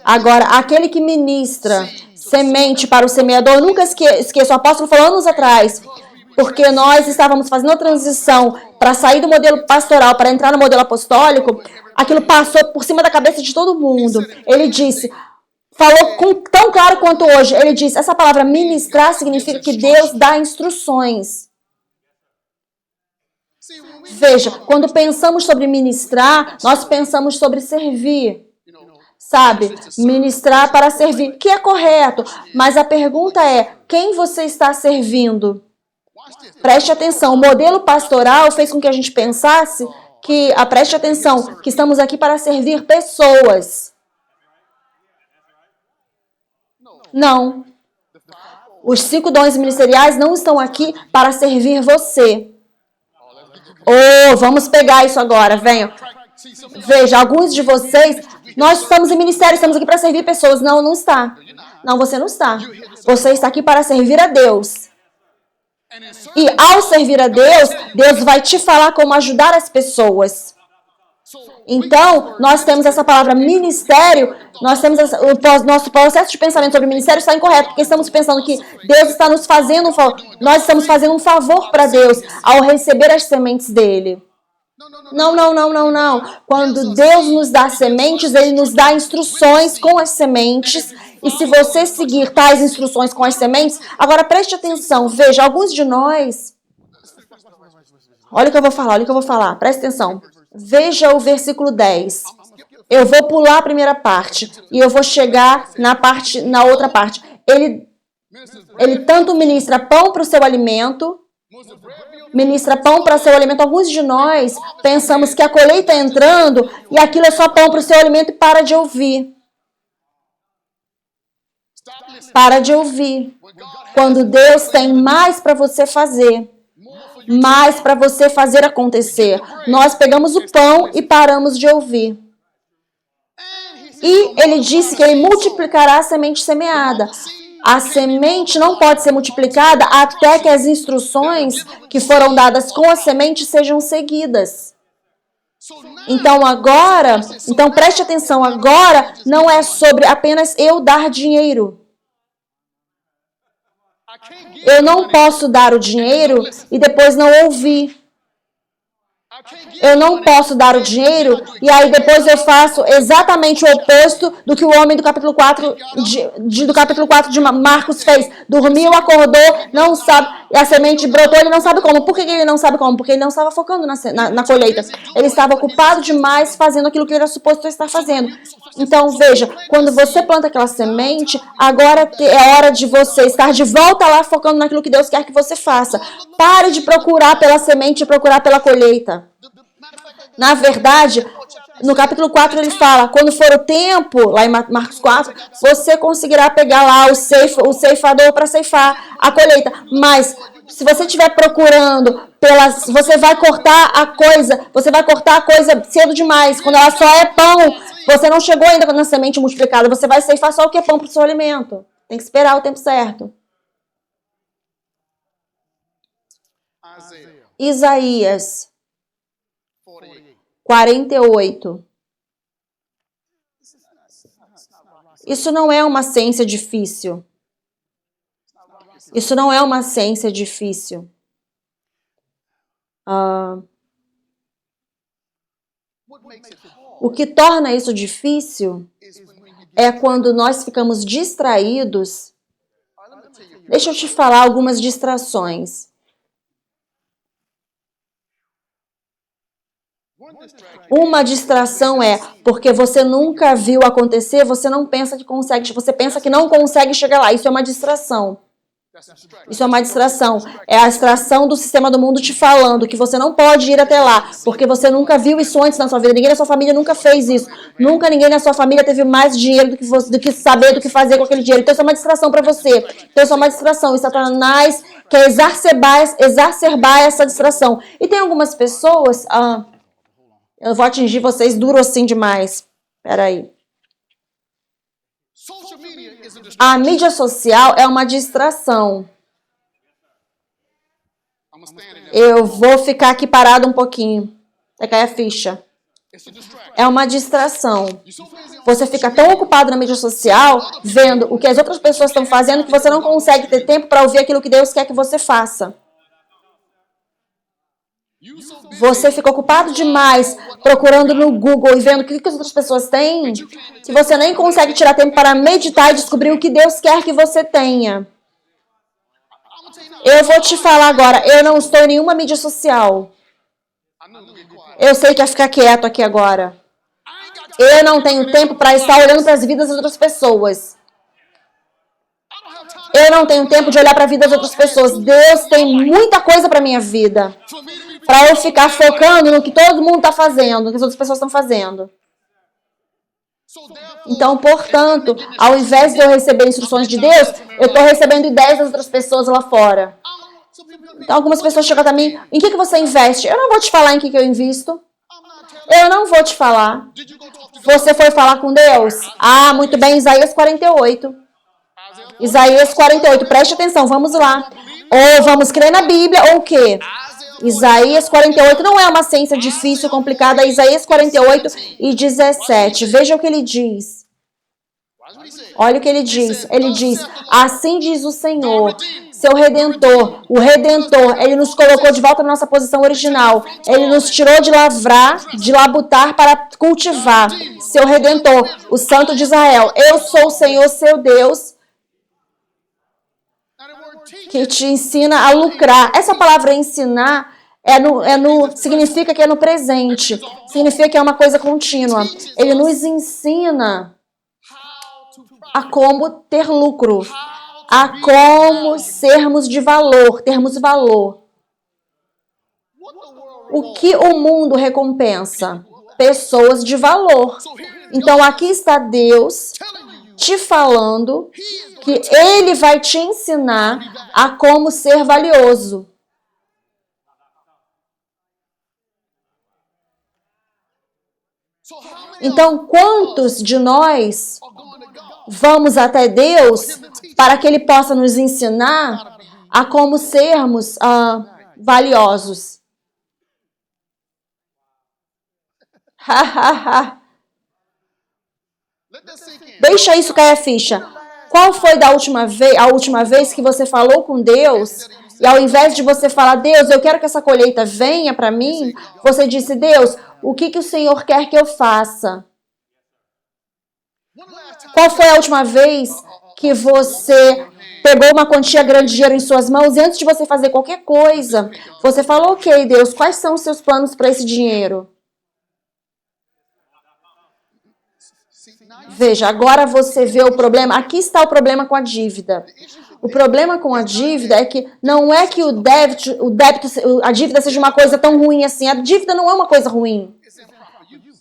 Agora, aquele que ministra semente para o semeador, nunca esqueça, o apóstolo falou anos atrás, porque nós estávamos fazendo a transição para sair do modelo pastoral, para entrar no modelo apostólico, aquilo passou por cima da cabeça de todo mundo. Ele disse, falou tão claro quanto hoje, ele disse, essa palavra ministrar significa que Deus dá instruções. Veja, quando pensamos sobre ministrar, nós pensamos sobre servir. Sabe? Ministrar para servir, que é correto. Mas a pergunta é, quem você está servindo? Preste atenção, o modelo pastoral fez com que a gente pensasse que, preste atenção, que estamos aqui para servir pessoas. Não. Os 5 dons ministeriais não estão aqui para servir você. Oh, vamos pegar isso agora, venham. Veja, alguns de vocês, nós estamos em ministério, estamos aqui para servir pessoas. Não, não está. Não, você não está. Você está aqui para servir a Deus. E ao servir a Deus, Deus vai te falar como ajudar as pessoas. Então, nós temos essa palavra ministério, o nosso processo de pensamento sobre ministério está incorreto, porque estamos pensando que Deus está nos fazendo nós estamos fazendo um favor para Deus ao receber as sementes dele. Não. Quando Deus nos dá sementes, Ele nos dá instruções com as sementes. E se você seguir tais instruções com as sementes... Agora, preste atenção. Veja, alguns de nós... Olha o que eu vou falar. Preste atenção. Veja o versículo 10. Eu vou pular a primeira parte. E eu vou chegar na outra parte. Ele tanto ministra pão para o seu alimento... Ministra pão para seu alimento. Alguns de nós pensamos que a colheita está entrando e aquilo é só pão para o seu alimento e para de ouvir. Para de ouvir. Quando Deus tem mais para você fazer. Mais para você fazer acontecer. Nós pegamos o pão e paramos de ouvir. E Ele disse que Ele multiplicará a semente semeada. A semente não pode ser multiplicada até que as instruções que foram dadas com a semente sejam seguidas. Então preste atenção, agora não é sobre apenas eu dar dinheiro. Eu não posso dar o dinheiro e depois não ouvir. Eu não posso dar o dinheiro e aí depois eu faço exatamente o oposto do que o homem do capítulo 4 do capítulo 4 de Marcos fez. Dormiu, acordou, não sabe, e a semente brotou, ele não sabe como. Por que ele não sabe como? Porque ele não estava focando na colheita. Ele estava ocupado demais fazendo aquilo que ele era suposto estar fazendo. Então, veja, quando você planta aquela semente, agora é hora de você estar de volta lá focando naquilo que Deus quer que você faça. Pare de procurar pela semente e procurar pela colheita. Na verdade, no capítulo 4 ele fala, quando for o tempo, lá em Marcos 4, você conseguirá pegar lá o ceifador para ceifar a colheita. Mas se você estiver procurando você vai cortar a coisa cedo demais. Quando ela só é pão, você não chegou ainda na semente multiplicada, você vai ceifar só o que é pão para o seu alimento. Tem que esperar o tempo certo. Isaías 48. Isso não é uma ciência difícil. Isso não é uma ciência difícil. O que torna isso difícil é quando nós ficamos distraídos. Deixa eu te falar algumas distrações. Uma distração é porque você nunca viu acontecer, você não pensa que consegue, você pensa que não consegue chegar lá. Isso é uma distração. Isso é uma distração. É a distração do sistema do mundo te falando que você não pode ir até lá, porque você nunca viu isso antes na sua vida. Ninguém na sua família nunca fez isso. Nunca ninguém na sua família teve mais dinheiro do que saber do que fazer com aquele dinheiro. Então isso é uma distração para você. Então isso é uma distração. E Satanás quer exacerbar essa distração. E tem algumas pessoas... eu vou atingir vocês duro assim demais. Peraí. A mídia social é uma distração. Eu vou ficar aqui parado um pouquinho. Vai cair a ficha. É uma distração. Você fica tão ocupado na mídia social, vendo o que as outras pessoas estão fazendo, que você não consegue ter tempo para ouvir aquilo que Deus quer que você faça. Você fica ocupado demais procurando no Google e vendo o que as outras pessoas têm, que você nem consegue tirar tempo para meditar e descobrir o que Deus quer que você tenha. Eu vou te falar agora, eu não estou em nenhuma mídia social. Eu sei que é ficar quieto aqui agora. Eu não tenho tempo para estar olhando para as vidas das outras pessoas. Eu não tenho tempo de olhar para a vida das outras pessoas. Deus tem muita coisa para minha vida. Para eu ficar focando no que todo mundo está fazendo, no que as outras pessoas estão fazendo. Então, portanto, ao invés de eu receber instruções de Deus, eu estou recebendo ideias das outras pessoas lá fora. Então, algumas pessoas chegam até mim, em que você investe? Eu não vou te falar em que eu invisto. Eu não vou te falar. Você foi falar com Deus? Ah, muito bem, Isaías 48. Isaías 48, preste atenção, vamos lá. Ou vamos crer na Bíblia, ou o quê? Isaías 48 não é uma ciência difícil, complicada. Isaías 48 e 17. Veja o que ele diz. Olha o que ele diz. Ele diz, assim diz o Senhor, seu Redentor. O Redentor, ele nos colocou de volta na nossa posição original. Ele nos tirou de lavrar, de labutar para cultivar. Seu Redentor, o Santo de Israel. Eu sou o Senhor, seu Deus, que te ensina a lucrar. Essa palavra ensinar significa que é no presente. Significa que é uma coisa contínua. Ele nos ensina a como ter lucro. A como sermos de valor, termos valor. O que o mundo recompensa? Pessoas de valor. Então aqui está Deus te falando que Ele vai te ensinar a como ser valioso. Então, quantos de nós vamos até Deus para que Ele possa nos ensinar a como sermos valiosos? Deixa isso cair a ficha. Qual foi a última vez que você falou com Deus E ao invés de você falar, Deus, eu quero que essa colheita venha para mim, você disse, Deus, o que o Senhor quer que eu faça? Qual foi a última vez que você pegou uma quantia grande de dinheiro em suas mãos e antes de você fazer qualquer coisa, você falou, ok, Deus, quais são os seus planos para esse dinheiro? Veja, agora você vê o problema. Aqui está o problema com a dívida. O problema com a dívida é que não é que a dívida seja uma coisa tão ruim assim. A dívida não é uma coisa ruim.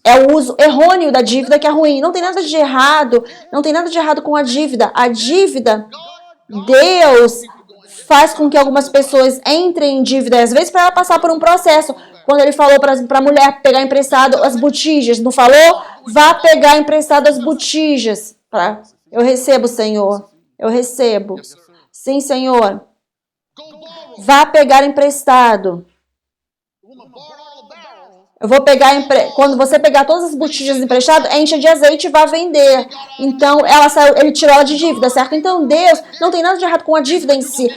É o uso errôneo da dívida que é ruim. Não tem nada de errado. Não tem nada de errado com a dívida. A dívida, Deus faz com que algumas pessoas entrem em dívida, às vezes para ela passar por um processo. Quando ele falou para a mulher pegar emprestado as botijas, não falou? Vá pegar emprestado as botijas. Eu recebo, Senhor. Eu recebo. Sim, Senhor. Vá pegar emprestado. Eu vou pegar, quando você pegar todas as botijas emprestadas, encha de azeite e vá vender. Então, ele tirou ela de dívida, certo? Então, Deus, não tem nada de errado com a dívida em si.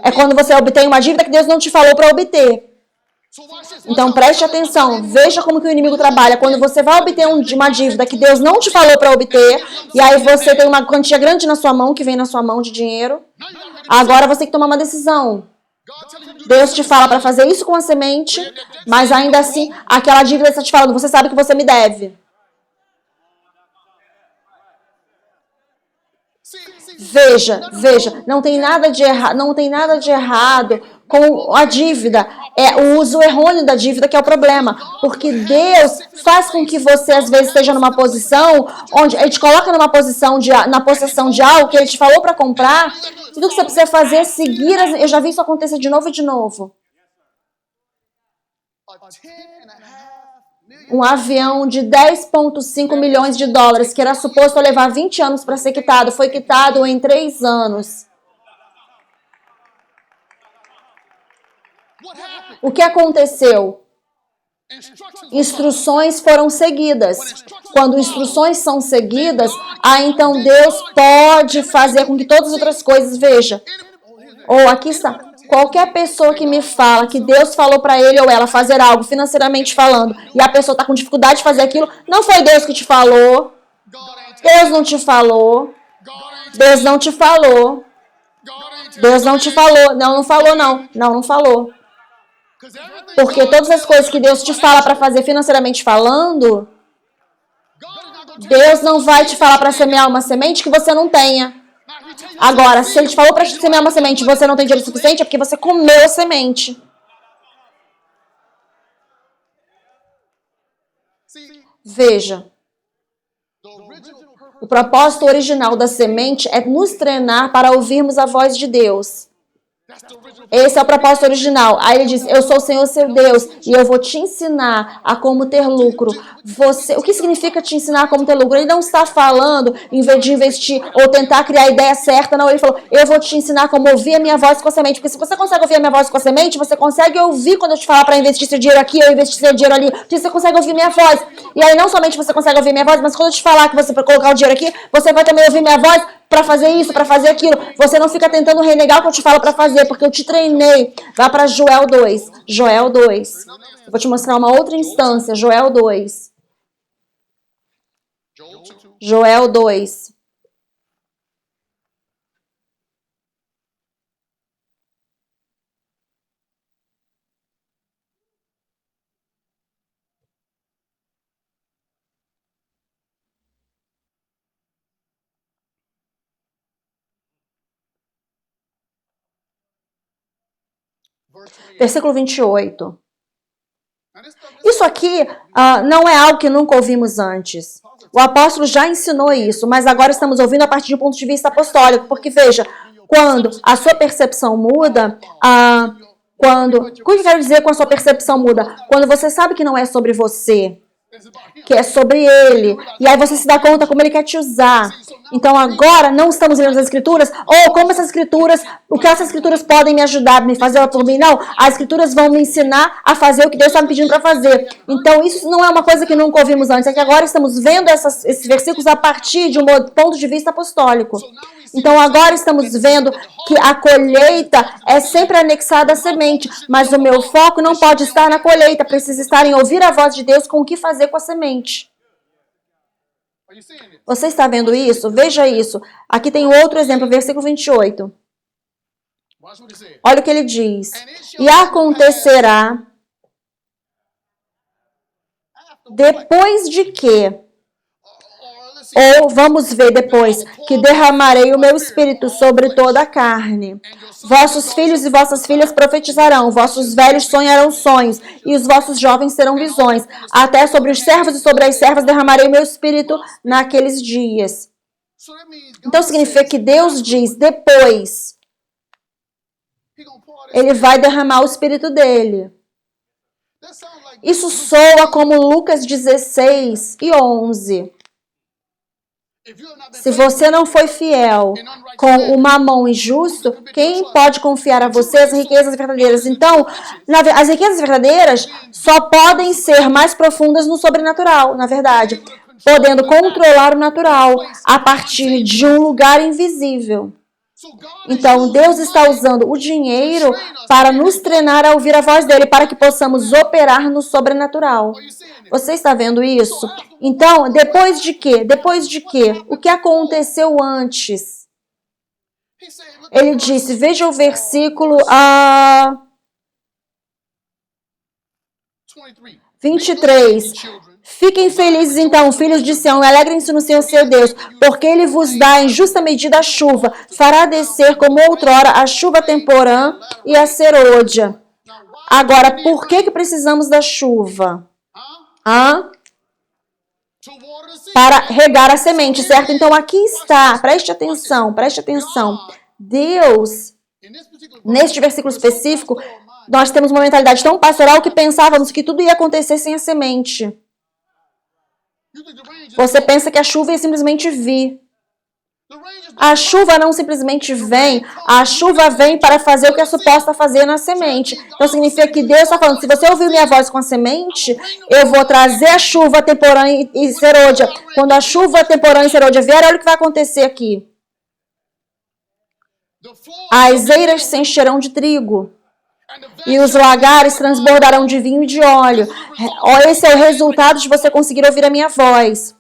É quando você obtém uma dívida que Deus não te falou para obter. Então, preste atenção. Veja como que o inimigo trabalha. Quando você vai obter uma dívida que Deus não te falou para obter, e aí você tem uma quantia grande na sua mão, que vem na sua mão de dinheiro, agora você tem que tomar uma decisão. Deus te fala para fazer isso com a semente, mas ainda assim, aquela dívida está te falando, você sabe que você me deve. Veja, não tem nada de errado com a dívida. É o uso errôneo da dívida que é o problema. Porque Deus faz com que você, às vezes, esteja numa posição onde Ele te coloca na possessão de algo que Ele te falou para comprar. Tudo que você precisa fazer é seguir. Eu já vi isso acontecer de novo e de novo. Um avião de 10,5 milhões de dólares, que era suposto levar 20 anos para ser quitado, foi quitado em 3 anos. O que aconteceu? Instruções foram seguidas. Quando instruções são seguidas, então Deus pode fazer com que todas as outras coisas, veja. Aqui está. Qualquer pessoa que me fala que Deus falou para ele ou ela fazer algo financeiramente falando e a pessoa está com dificuldade de fazer aquilo, não foi Deus que te falou. Deus não te falou. Deus não te falou. Deus não te falou. Não falou não. Não falou. Porque todas as coisas que Deus te fala para fazer financeiramente falando, Deus não vai te falar para semear uma semente que você não tenha. Agora, se Ele te falou para semear uma semente e você não tem dinheiro suficiente, é porque você comeu a semente. Veja, o propósito original da semente é nos treinar para ouvirmos a voz de Deus. Esse é o propósito original. Aí ele diz, eu sou o Senhor seu Deus e eu vou te ensinar a como ter lucro. O que significa te ensinar a como ter lucro? Ele não está falando em vez de investir ou tentar criar a ideia certa, não. Ele falou, eu vou te ensinar como ouvir a minha voz com a semente. Porque se você consegue ouvir a minha voz com a semente, você consegue ouvir quando eu te falar para investir seu dinheiro aqui ou investir seu dinheiro ali. Porque você consegue ouvir minha voz. E aí não somente você consegue ouvir minha voz, mas quando eu te falar que você vai colocar o dinheiro aqui, você vai também ouvir minha voz para fazer isso, para fazer aquilo. Você não fica tentando renegar o que eu te falo para fazer, porque eu te treinei. Vá para Joel 2. Joel 2. Eu vou te mostrar uma outra instância. Joel 2. Joel 2. Versículo 28. Isso aqui não é algo que nunca ouvimos antes. O apóstolo já ensinou isso, mas agora estamos ouvindo a partir de um ponto de vista apostólico, porque veja, quando a sua percepção muda, o que eu quero dizer com a sua percepção muda? Quando você sabe que não é sobre você, que é sobre Ele, e aí você se dá conta como Ele quer te usar. Então agora não estamos lendo as Escrituras, como essas Escrituras, o que essas Escrituras podem me ajudar, me fazer por mim, não. As Escrituras vão me ensinar a fazer o que Deus está me pedindo para fazer. Então isso não é uma coisa que nunca ouvimos antes, é que agora estamos vendo esses versículos a partir de um ponto de vista apostólico. Então agora estamos vendo que a colheita é sempre anexada à semente, mas o meu foco não pode estar na colheita, precisa estar em ouvir a voz de Deus com o que fazer com a semente. Você está vendo isso? Veja isso. Aqui tem outro exemplo, versículo 28. Olha o que ele diz. E acontecerá depois de que, ou vamos ver depois, que derramarei o meu espírito sobre toda a carne. Vossos filhos e vossas filhas profetizarão, vossos velhos sonharão sonhos, e os vossos jovens terão visões. Até sobre os servos e sobre as servas derramarei meu espírito naqueles dias. Então significa que Deus diz, depois, Ele vai derramar o espírito dele. Isso soa como Lucas 16 e 11. Se você não foi fiel com o mamão injusto, quem pode confiar a você as riquezas verdadeiras? Então, as riquezas verdadeiras só podem ser mais profundas no sobrenatural, na verdade, podendo controlar o natural a partir de um lugar invisível. Então, Deus está usando o dinheiro para nos treinar a ouvir a voz dele, para que possamos operar no sobrenatural. Você está vendo isso? Então, depois de quê? Depois de quê? O que aconteceu antes? Ele disse, veja o versículo 23. Fiquem felizes então, filhos de Sião, e alegrem-se no Senhor seu Deus, porque Ele vos dá em justa medida a chuva, fará descer como outrora a chuva temporã e a serôdia. Agora, por que precisamos da chuva? Para regar a semente, certo? Então aqui está, preste atenção. Deus, neste versículo específico, nós temos uma mentalidade tão pastoral que pensávamos que tudo ia acontecer sem a semente. Você pensa que a chuva ia simplesmente vir. A chuva não simplesmente vem, a chuva vem para fazer o que é suposta fazer na semente. Então significa que Deus está falando, se você ouvir minha voz com a semente, eu vou trazer a chuva temporã e serôdia. Quando a chuva temporã e serôdia vier, olha o que vai acontecer aqui. As eiras se encherão de trigo e os lagares transbordarão de vinho e de óleo. Esse é o resultado de você conseguir ouvir a minha voz.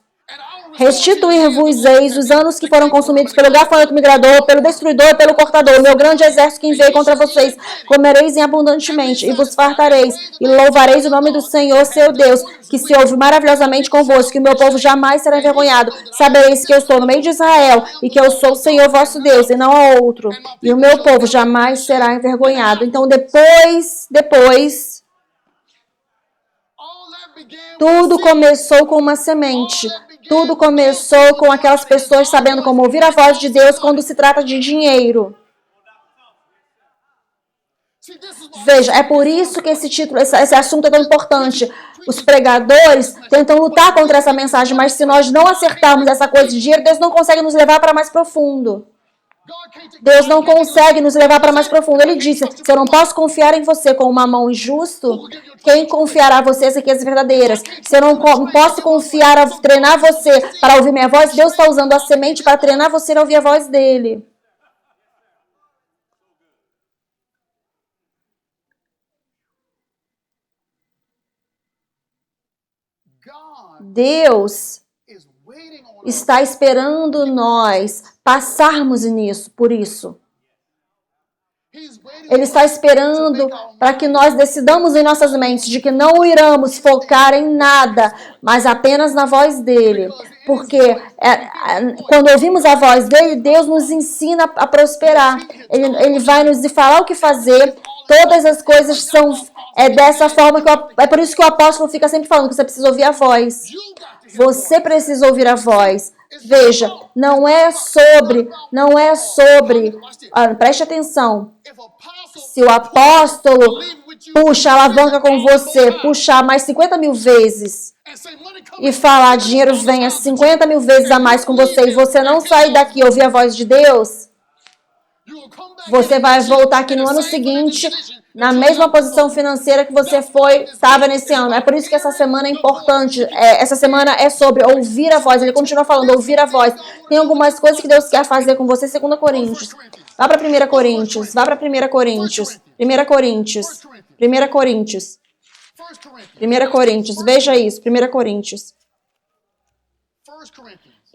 Restituir-vos-eis os anos que foram consumidos pelo gafanhoto migrador, pelo destruidor e pelo cortador, meu grande exército que enviei contra vocês. Comereis em abundantemente e vos fartareis, e louvareis o nome do Senhor, seu Deus, que se ouve maravilhosamente convosco, que o meu povo jamais será envergonhado. Sabereis que eu estou no meio de Israel, e que eu sou o Senhor vosso Deus, e não há outro. E o meu povo jamais será envergonhado. Então, depois, tudo começou com uma semente. Tudo começou com aquelas pessoas sabendo como ouvir a voz de Deus quando se trata de dinheiro. Veja, é por isso que esse título, esse assunto é tão importante. Os pregadores tentam lutar contra essa mensagem, mas se nós não acertarmos essa coisa de dinheiro, Deus não consegue nos levar para mais profundo. Deus não consegue nos levar para mais profundo. Ele disse, se eu não posso confiar em você com uma mão injusto, quem confiará a você as riquezas verdadeiras? Se eu não posso confiar, treinar você para ouvir minha voz, Deus está usando a semente para treinar você a ouvir a voz dele. Deus está esperando nós passarmos nisso, por isso. Ele está esperando para que nós decidamos em nossas mentes de que não iremos focar em nada, mas apenas na voz dele. Porque quando ouvimos a voz dele, Deus nos ensina a prosperar. Ele vai nos falar o que fazer. Todas as coisas são dessa forma. É por isso que o apóstolo fica sempre falando que você precisa ouvir a voz. Você precisa ouvir a voz. Veja, não é sobre, preste atenção, se o apóstolo puxa a alavanca com você, puxar mais 50 mil vezes e falar dinheiro venha 50 mil vezes a mais com você e você não sair daqui e ouvir a voz de Deus, Você vai voltar aqui no ano seguinte na mesma posição financeira que você estava nesse ano. É por isso que essa semana é importante. Essa semana é sobre ouvir a voz. Ele continua falando, ouvir a voz. Tem algumas coisas que Deus quer fazer com você. 2 Coríntios. Vá para 1 Coríntios. Vá para 1 Coríntios. 1 Coríntios. 1 Coríntios. 1 Coríntios. Veja isso. 1 Coríntios.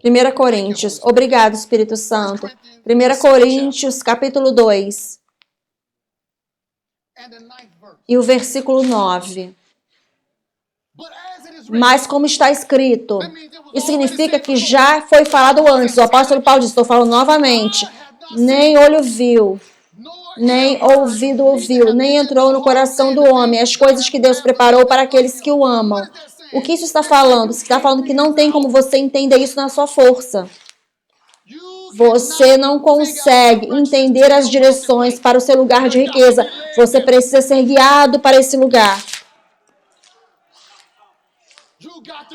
1 Coríntios. Obrigado, Espírito Santo. 1 Coríntios, capítulo 2. E o versículo 9. Mas como está escrito, isso significa que já foi falado antes. O apóstolo Paulo diz, estou falando novamente. Nem olho viu, nem ouvido ouviu, nem entrou no coração do homem as coisas que Deus preparou para aqueles que o amam. O que isso está falando? Isso está falando que não tem como você entender isso na sua força. Você não consegue entender as direções para o seu lugar de riqueza. Você precisa ser guiado para esse lugar.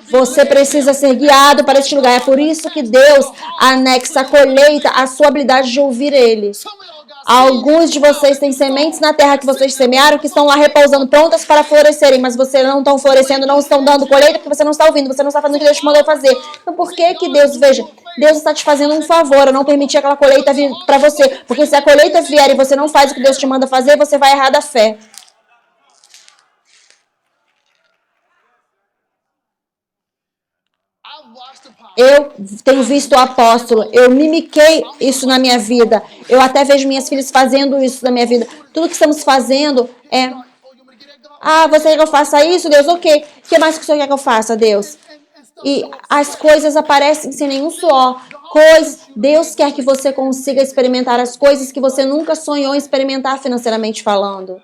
Você precisa ser guiado para este lugar. É por isso que Deus anexa a colheita à sua habilidade de ouvir Ele. Alguns de vocês têm sementes na terra que vocês semearam que estão lá repousando, prontas para florescerem, mas vocês não estão florescendo, não estão dando colheita porque você não está ouvindo, você não está fazendo o que Deus te mandou fazer. Então por que Deus, veja, Deus está te fazendo um favor a não permitir aquela colheita vir para você, porque se a colheita vier e você não faz o que Deus te manda fazer, você vai errar da fé. Eu tenho visto o apóstolo, eu mimiquei isso na minha vida. Eu até vejo minhas filhas fazendo isso na minha vida. Tudo que estamos fazendo é... você quer que eu faça isso, Deus? Ok. O que mais que o Senhor quer que eu faça, Deus? E as coisas aparecem sem nenhum suor. Deus quer que você consiga experimentar as coisas que você nunca sonhou em experimentar financeiramente falando.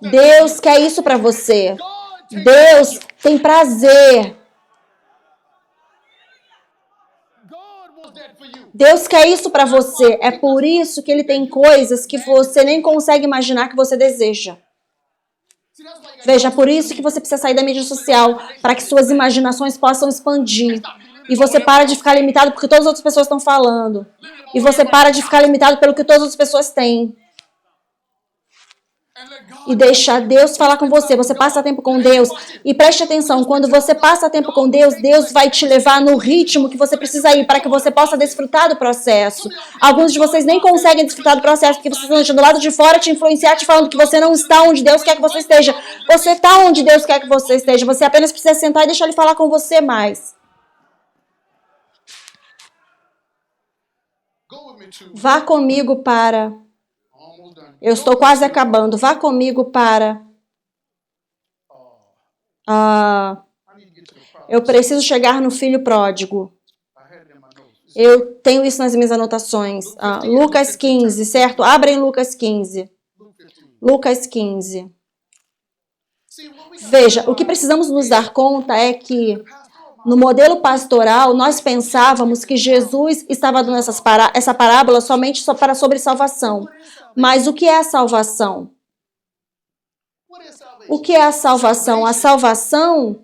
Deus quer isso para você. Deus tem prazer. Deus quer isso para você. É por isso que Ele tem coisas que você nem consegue imaginar que você deseja. Veja, é por isso que você precisa sair da mídia social, para que suas imaginações possam expandir. E você para de ficar limitado porque todas as outras pessoas estão falando. E você para de ficar limitado pelo que todas as outras pessoas têm. E deixa Deus falar com você. Você passa tempo com Deus. E preste atenção, quando você passa tempo com Deus, Deus vai te levar no ritmo que você precisa ir para que você possa desfrutar do processo. Alguns de vocês nem conseguem desfrutar do processo porque vocês estão do lado de fora te influenciar, te falando que você não está onde Deus quer que você esteja. Você está onde Deus quer que você esteja. Você apenas precisa sentar e deixar Ele falar com você mais. Vá comigo para... Eu estou quase acabando. Vá comigo para... eu preciso chegar no filho pródigo. Eu tenho isso nas minhas anotações. Lucas 15, certo? Abrem Lucas 15. Lucas 15. Veja, o que precisamos nos dar conta é que no modelo pastoral, nós pensávamos que Jesus estava dando essa parábola somente sobre salvação. Mas o que é a salvação? O que é a salvação? A salvação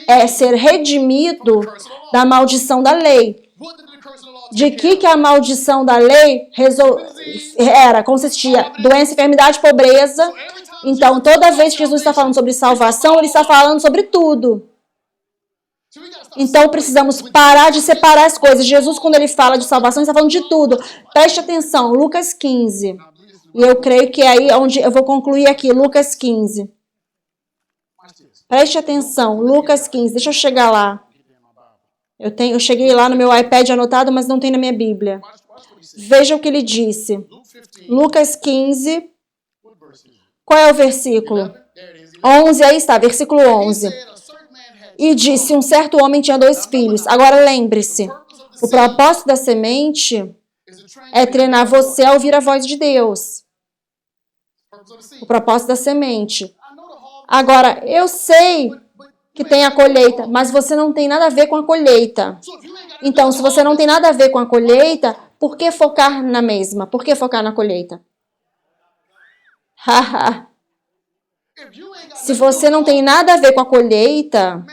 é ser redimido da maldição da lei. De que a maldição da lei consistia? Doença, enfermidade, pobreza. Então, toda vez que Jesus está falando sobre salvação, Ele está falando sobre tudo. Então, precisamos parar de separar as coisas. Jesus, quando Ele fala de salvação, Ele está falando de tudo. Preste atenção, Lucas 15. E eu creio que é aí onde eu vou concluir aqui, Lucas 15. Preste atenção, Lucas 15. Deixa eu chegar lá. Eu cheguei lá no meu iPad anotado, mas não tem na minha Bíblia. Veja o que ele disse. Lucas 15. Qual é o versículo? 11, aí está, versículo 11. E disse, um certo homem tinha 2 filhos. Agora lembre-se, o propósito da semente é treinar você a ouvir a voz de Deus. O propósito da semente. Agora, eu sei que tem a colheita, mas você não tem nada a ver com a colheita. Então, se você não tem nada a ver com a colheita, por que focar na mesma? Por que focar na colheita? Se você não tem nada a ver com a colheita,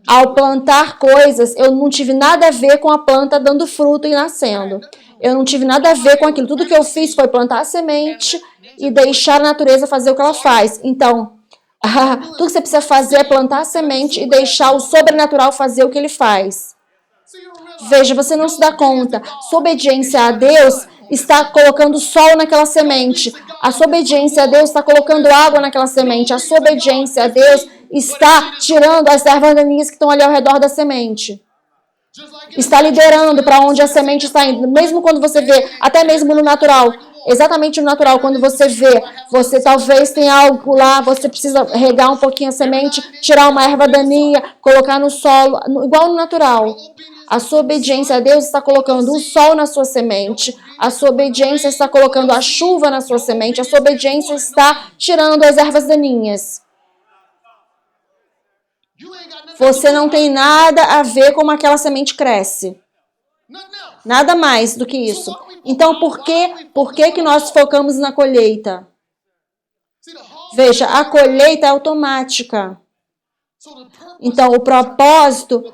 Ao plantar coisas, eu não tive nada a ver com a planta dando fruto e nascendo. Eu não tive nada a ver com aquilo. Tudo que eu fiz foi plantar a semente e deixar a natureza fazer o que ela faz. Então, tudo que você precisa fazer é plantar a semente e deixar o sobrenatural fazer o que ele faz. Veja, você não se dá conta. Sua obediência a Deus está colocando sol naquela semente. A sua obediência a Deus está colocando água naquela semente. A sua obediência a Deus está tirando as ervas daninhas que estão ali ao redor da semente. Está liderando para onde a semente está indo. Mesmo quando você vê, até mesmo no natural, exatamente no natural, quando você vê, você talvez tenha algo lá, você precisa regar um pouquinho a semente, tirar uma erva daninha, colocar no solo, igual no natural. A sua obediência a Deus está colocando o sol na sua semente. A sua obediência está colocando a chuva na sua semente. A sua obediência está tirando as ervas daninhas. Você não tem nada a ver como aquela semente cresce. Nada mais do que isso. Então, por que nós focamos na colheita? Veja, a colheita é automática. Então, o propósito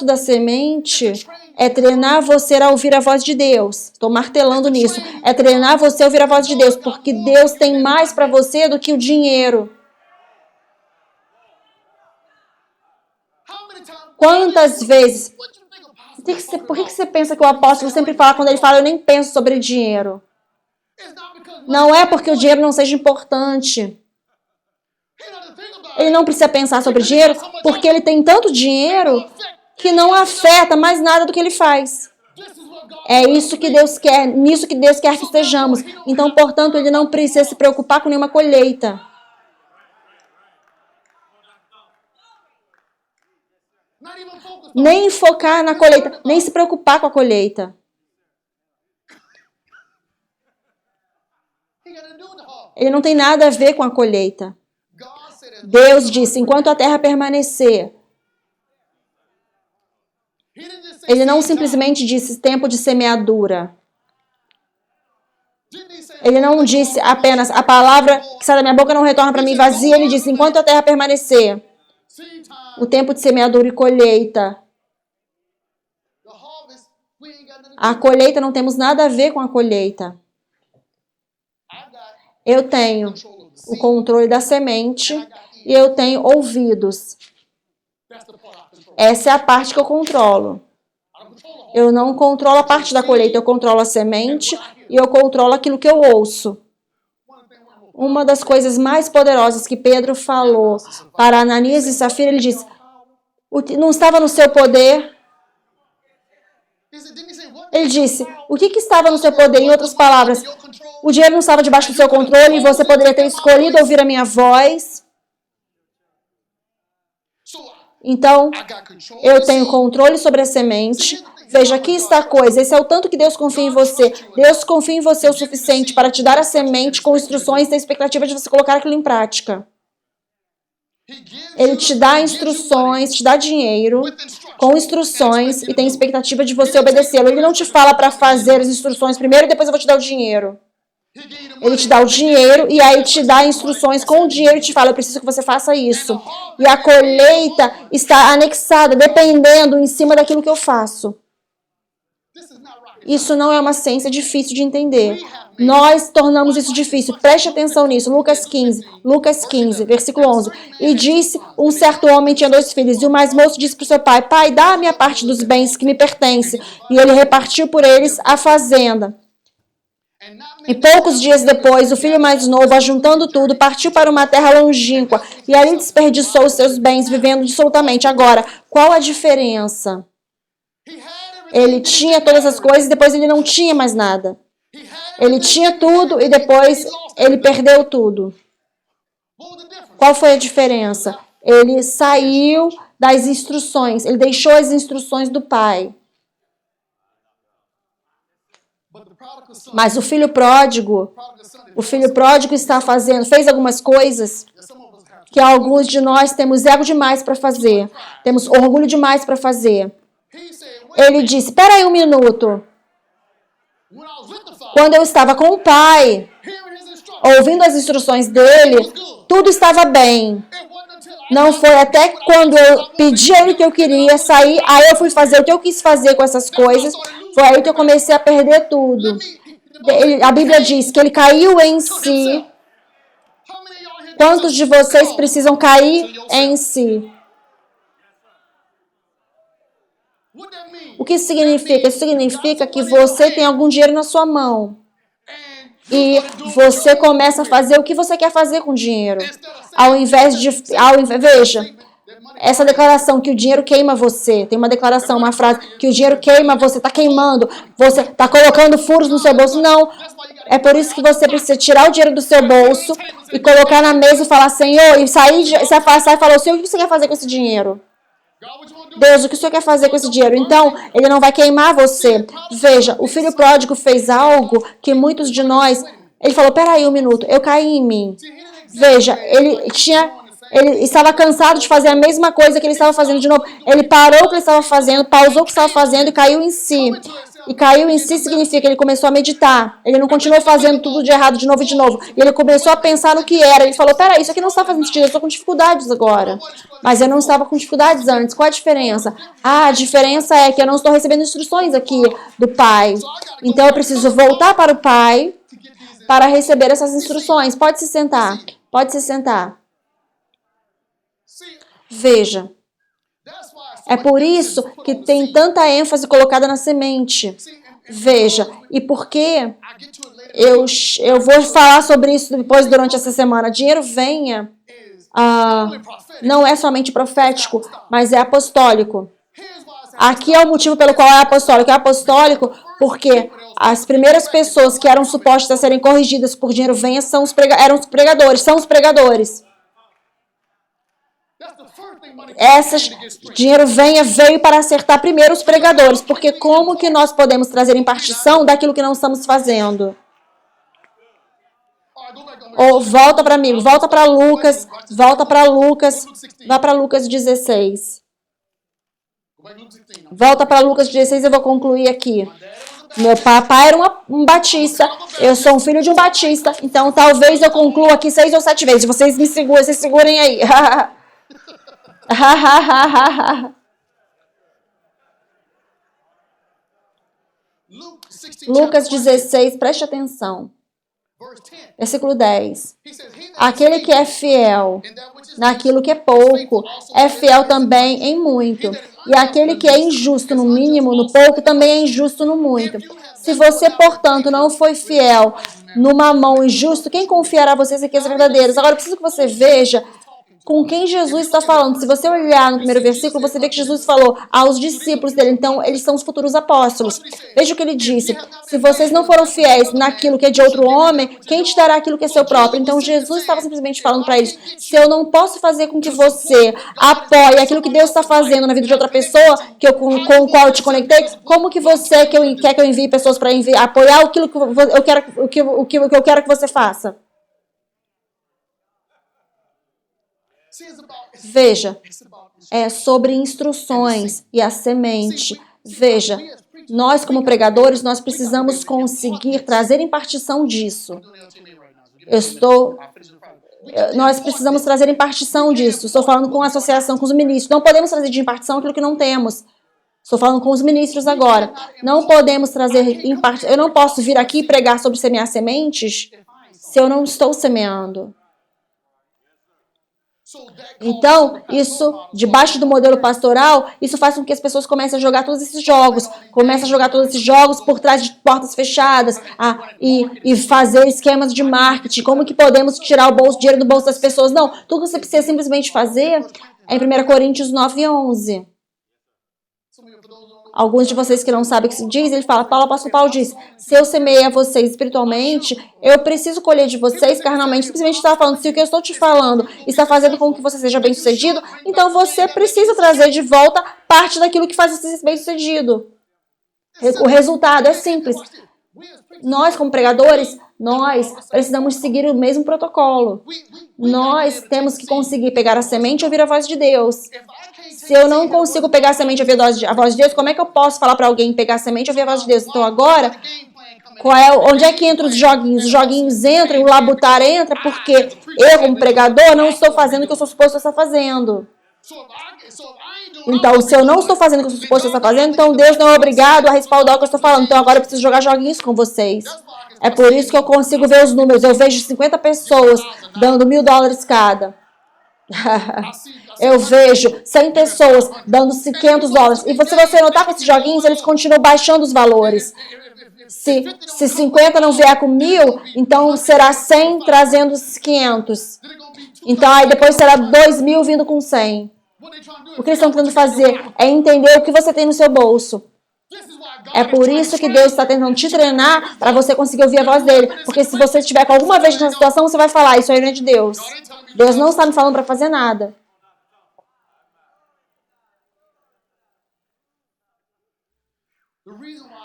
da semente é treinar você a ouvir a voz de Deus. Estou martelando nisso. É treinar você a ouvir a voz de Deus, porque Deus tem mais para você do que o dinheiro. Quantas vezes... Por que você pensa que o apóstolo sempre fala, quando ele fala, eu nem penso sobre dinheiro? Não é porque o dinheiro não seja importante. Ele não precisa pensar sobre dinheiro porque ele tem tanto dinheiro que não afeta mais nada do que ele faz. É isso que Deus quer, nisso que Deus quer que estejamos. Então, portanto, ele não precisa se preocupar com nenhuma colheita. Nem focar na colheita, nem se preocupar com a colheita. Ele não tem nada a ver com a colheita. Deus disse, enquanto a terra permanecer. Ele não simplesmente disse tempo de semeadura. Ele não disse apenas a palavra que sai da minha boca não retorna para mim vazia. Ele disse, enquanto a terra permanecer. O tempo de semeadura e colheita. A colheita, não temos nada a ver com a colheita. Eu tenho o controle da semente e eu tenho ouvidos. Essa é a parte que eu controlo. Eu não controlo a parte da colheita, eu controlo a semente e eu controlo aquilo que eu ouço. Uma das coisas mais poderosas que Pedro falou para Ananias e Safira, ele disse, não estava no seu poder? Ele disse, o que estava no seu poder? Em outras palavras, o dinheiro não estava debaixo do seu controle e você poderia ter escolhido ouvir a minha voz. Então, eu tenho controle sobre a semente. Veja, aqui está a coisa. Esse é o tanto que Deus confia em você. Deus confia em você o suficiente para te dar a semente com instruções e a expectativa de você colocar aquilo em prática. Ele te dá instruções, te dá dinheiro com instruções e tem expectativa de você obedecê-lo. Ele não te fala para fazer as instruções primeiro e depois eu vou te dar o dinheiro. Ele te dá o dinheiro e aí te dá instruções com o dinheiro e te fala, eu preciso que você faça isso. E a colheita está anexada, dependendo em cima daquilo que eu faço. Isso não é uma ciência difícil de entender. Nós tornamos isso difícil. Preste atenção nisso. Lucas 15, versículo 11. E disse, um certo homem tinha 2 filhos, e o mais moço disse para o seu pai, pai, dá a minha parte dos bens que me pertence. E ele repartiu por eles a fazenda. E poucos dias depois, o filho mais novo, ajuntando tudo, partiu para uma terra longínqua, e ali desperdiçou os seus bens, vivendo dissolutamente. Agora, qual a diferença? Ele tinha todas as coisas e depois ele não tinha mais nada. Ele tinha tudo e depois ele perdeu tudo. Qual foi a diferença? Ele saiu das instruções, ele deixou as instruções do pai. Mas o filho pródigo fez algumas coisas que alguns de nós temos ego demais para fazer, temos orgulho demais para fazer. Ele disse, espera aí um minuto. Quando eu estava com o pai, ouvindo as instruções dele, tudo estava bem. Não foi até quando eu pedi a ele que eu queria sair, aí eu fui fazer o que eu quis fazer com essas coisas, foi aí que eu comecei a perder tudo. A Bíblia diz que ele caiu em si. Quantos de vocês precisam cair em si? O que isso significa? Isso significa que você tem algum dinheiro na sua mão e você começa a fazer o que você quer fazer com o dinheiro. Veja, essa declaração que o dinheiro queima você. Tem uma declaração, uma frase que o dinheiro queima você, está queimando, você está colocando furos no seu bolso. Não. É por isso que você precisa tirar o dinheiro do seu bolso e colocar na mesa e falar, Senhor, e sair e falar, Senhor, o que você quer fazer com esse dinheiro? Deus, o que o Senhor quer fazer com esse dinheiro? Então, ele não vai queimar você. Veja, o filho pródigo fez algo que muitos de nós... Ele falou, peraí um minuto, eu caí em mim. Veja, ele estava cansado de fazer a mesma coisa que ele estava fazendo de novo. Ele parou o que ele estava fazendo, pausou o que estava fazendo e caiu em si. E caiu em si significa que ele começou a meditar. Ele não continuou fazendo tudo de errado de novo e de novo. E ele começou a pensar no que era. Ele falou, peraí, isso aqui não está fazendo sentido, eu estou com dificuldades agora. Mas eu não estava com dificuldades antes. Qual a diferença? A diferença é que eu não estou recebendo instruções aqui do Pai. Então eu preciso voltar para o Pai para receber essas instruções. Pode se sentar. Pode se sentar. Veja. É por isso que tem tanta ênfase colocada na semente. Veja, e por que eu vou falar sobre isso depois durante essa semana. Dinheiro venha, não é somente profético, mas é apostólico. Aqui é o motivo pelo qual é apostólico. É apostólico porque as primeiras pessoas que eram supostas a serem corrigidas por dinheiro venha eram os pregadores, são os pregadores. Dinheiro veio para acertar primeiro os pregadores, porque como que nós podemos trazer impartição daquilo que não estamos fazendo? Ou volta para mim, volta para Lucas, vá para Lucas 16. Volta para Lucas 16, eu vou concluir aqui. Meu papai era um batista, eu sou um filho de um batista, então talvez eu conclua aqui 6 ou 7 vezes. Vocês me segurem, vocês segurem aí. Lucas 16, preste atenção. Versículo 10. Aquele que é fiel naquilo que é pouco, é fiel também em muito. E aquele que é injusto no mínimo, no pouco, também é injusto no muito. Se você, portanto, não foi fiel no mamão injusto, quem confiará a vocês riquezas verdadeiras? Agora, eu preciso que você veja com quem Jesus está falando. Se você olhar no primeiro versículo, você vê que Jesus falou aos discípulos dele. Então, eles são os futuros apóstolos. Veja o que ele disse. Se vocês não foram fiéis naquilo que é de outro homem, quem te dará aquilo que é seu próprio? Então, Jesus estava simplesmente falando para eles, se eu não posso fazer com que você apoie aquilo que Deus está fazendo na vida de outra pessoa, com o qual eu te conectei, como que você quer que eu envie pessoas para apoiar aquilo que eu quero que você faça? Veja, é sobre instruções e a semente. Veja, nós como pregadores, nós precisamos conseguir trazer impartição disso. Nós precisamos trazer impartição disso. Estou falando com a associação, com os ministros. Não podemos trazer de impartição aquilo que não temos. Estou falando com os ministros agora. Não podemos trazer impartição. Eu não posso vir aqui pregar sobre semear sementes se eu não estou semeando. Então, isso, debaixo do modelo pastoral, isso faz com que as pessoas comecem a jogar todos esses jogos. Comecem a jogar todos esses jogos por trás de portas fechadas e fazer esquemas de marketing. Como que podemos tirar o dinheiro do bolso das pessoas? Não, tudo que você precisa simplesmente fazer é em 1 Coríntios 9:11. Alguns de vocês que não sabem o que se diz, ele fala, apóstolo Paulo diz, se eu semeei a vocês espiritualmente, eu preciso colher de vocês carnalmente. Simplesmente está falando, se o que eu estou te falando está fazendo com que você seja bem-sucedido, então você precisa trazer de volta parte daquilo que faz você ser bem-sucedido. O resultado é simples. Nós, como pregadores, nós precisamos seguir o mesmo protocolo. Nós temos que conseguir pegar a semente e ouvir a voz de Deus. Se eu não consigo pegar a semente e ouvir a voz de Deus, como é que eu posso falar para alguém pegar a semente e ouvir a voz de Deus? Então agora, Onde é que entram os joguinhos? Os joguinhos entram, o labutar entra, porque eu, como pregador, não estou fazendo o que eu sou suposto a estar fazendo. Então, se eu não estou fazendo o que eu sou suposto a estar fazendo, então Deus não é obrigado a respaldar o que eu estou falando. Então, agora eu preciso jogar joguinhos com vocês. É por isso que eu consigo ver os números. Eu vejo 50 pessoas dando $1.000 cada. Eu vejo 100 pessoas dando $500. E se você notar com esses joguinhos, eles continuam baixando os valores. Se 50 não vier com 1.000, então será 100 trazendo os 500. Então aí depois será 2.000 vindo com 100. O que eles estão tentando fazer é entender o que você tem no seu bolso. É por isso que Deus está tentando te treinar para você conseguir ouvir a voz dele. Porque se você estiver com alguma vez nessa situação, você vai falar, isso aí não é de Deus. Deus não está me falando para fazer nada.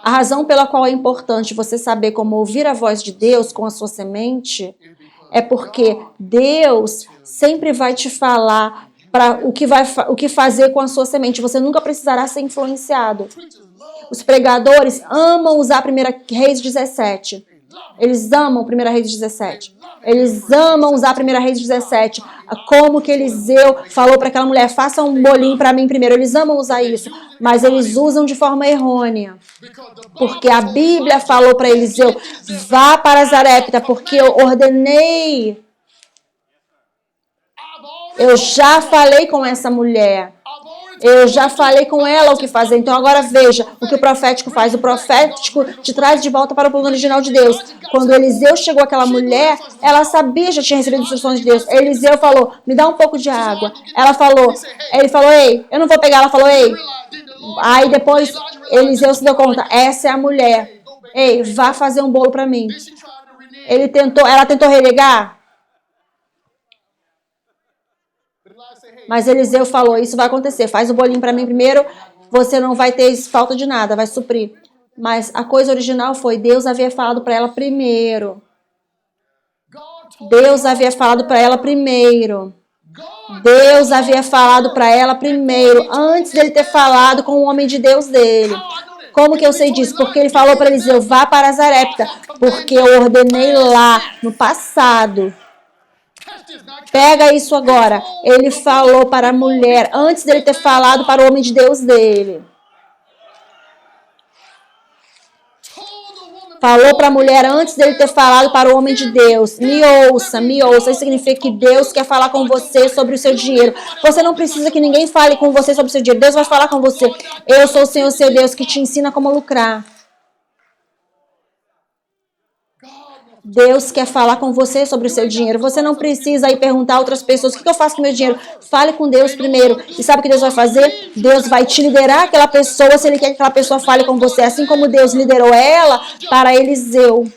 A razão pela qual é importante você saber como ouvir a voz de Deus com a sua semente é porque Deus sempre vai te falar para o que fazer com a sua semente. Você nunca precisará ser influenciado. Os pregadores amam usar 1 Reis 17. Eles amam 1 Reis 17. Eles amam usar 1 Reis 17. Como que Eliseu falou para aquela mulher, faça um bolinho para mim primeiro. Eles amam usar isso, mas eles usam de forma errônea. Porque a Bíblia falou para Eliseu, vá para Zarepta, porque eu ordenei. Eu já falei com essa mulher. Eu já falei com ela o que fazer. Então agora veja o que o profético faz. O profético te traz de volta para o plano original de Deus. Quando Eliseu chegou àquela mulher, ela sabia, já tinha recebido instruções de Deus. Eliseu falou, me dá um pouco de água. Ele falou, ei, eu não vou pegar. Ela falou, ei. Aí depois Eliseu se deu conta, essa é a mulher. Ei, vá fazer um bolo para mim. Ela tentou renegar. Mas Eliseu falou, isso vai acontecer, faz o bolinho para mim primeiro, você não vai ter falta de nada, vai suprir. Mas a coisa original foi, Deus havia falado para ela primeiro. Deus havia falado para ela primeiro. Deus havia falado para ela primeiro, antes dele ter falado com o homem de Deus dele. Como que eu sei disso? Porque ele falou para Eliseu, vá para Zarepta, porque eu ordenei lá no passado. Pega isso agora. Ele falou para a mulher, antes dele ter falado para o homem de Deus dele. Falou para a mulher antes dele ter falado para o homem de Deus. Me ouça, me ouça. Isso significa que Deus quer falar com você sobre o seu dinheiro. Você não precisa que ninguém fale com você sobre o seu dinheiro. Deus vai falar com você. Eu sou o Senhor, seu Deus, que te ensina como lucrar. Deus quer falar com você sobre o seu dinheiro. Você não precisa ir perguntar a outras pessoas, o que eu faço com o meu dinheiro? Fale com Deus primeiro. E sabe o que Deus vai fazer? Deus vai te liderar aquela pessoa se Ele quer que aquela pessoa fale com você. Assim como Deus liderou ela para Eliseu.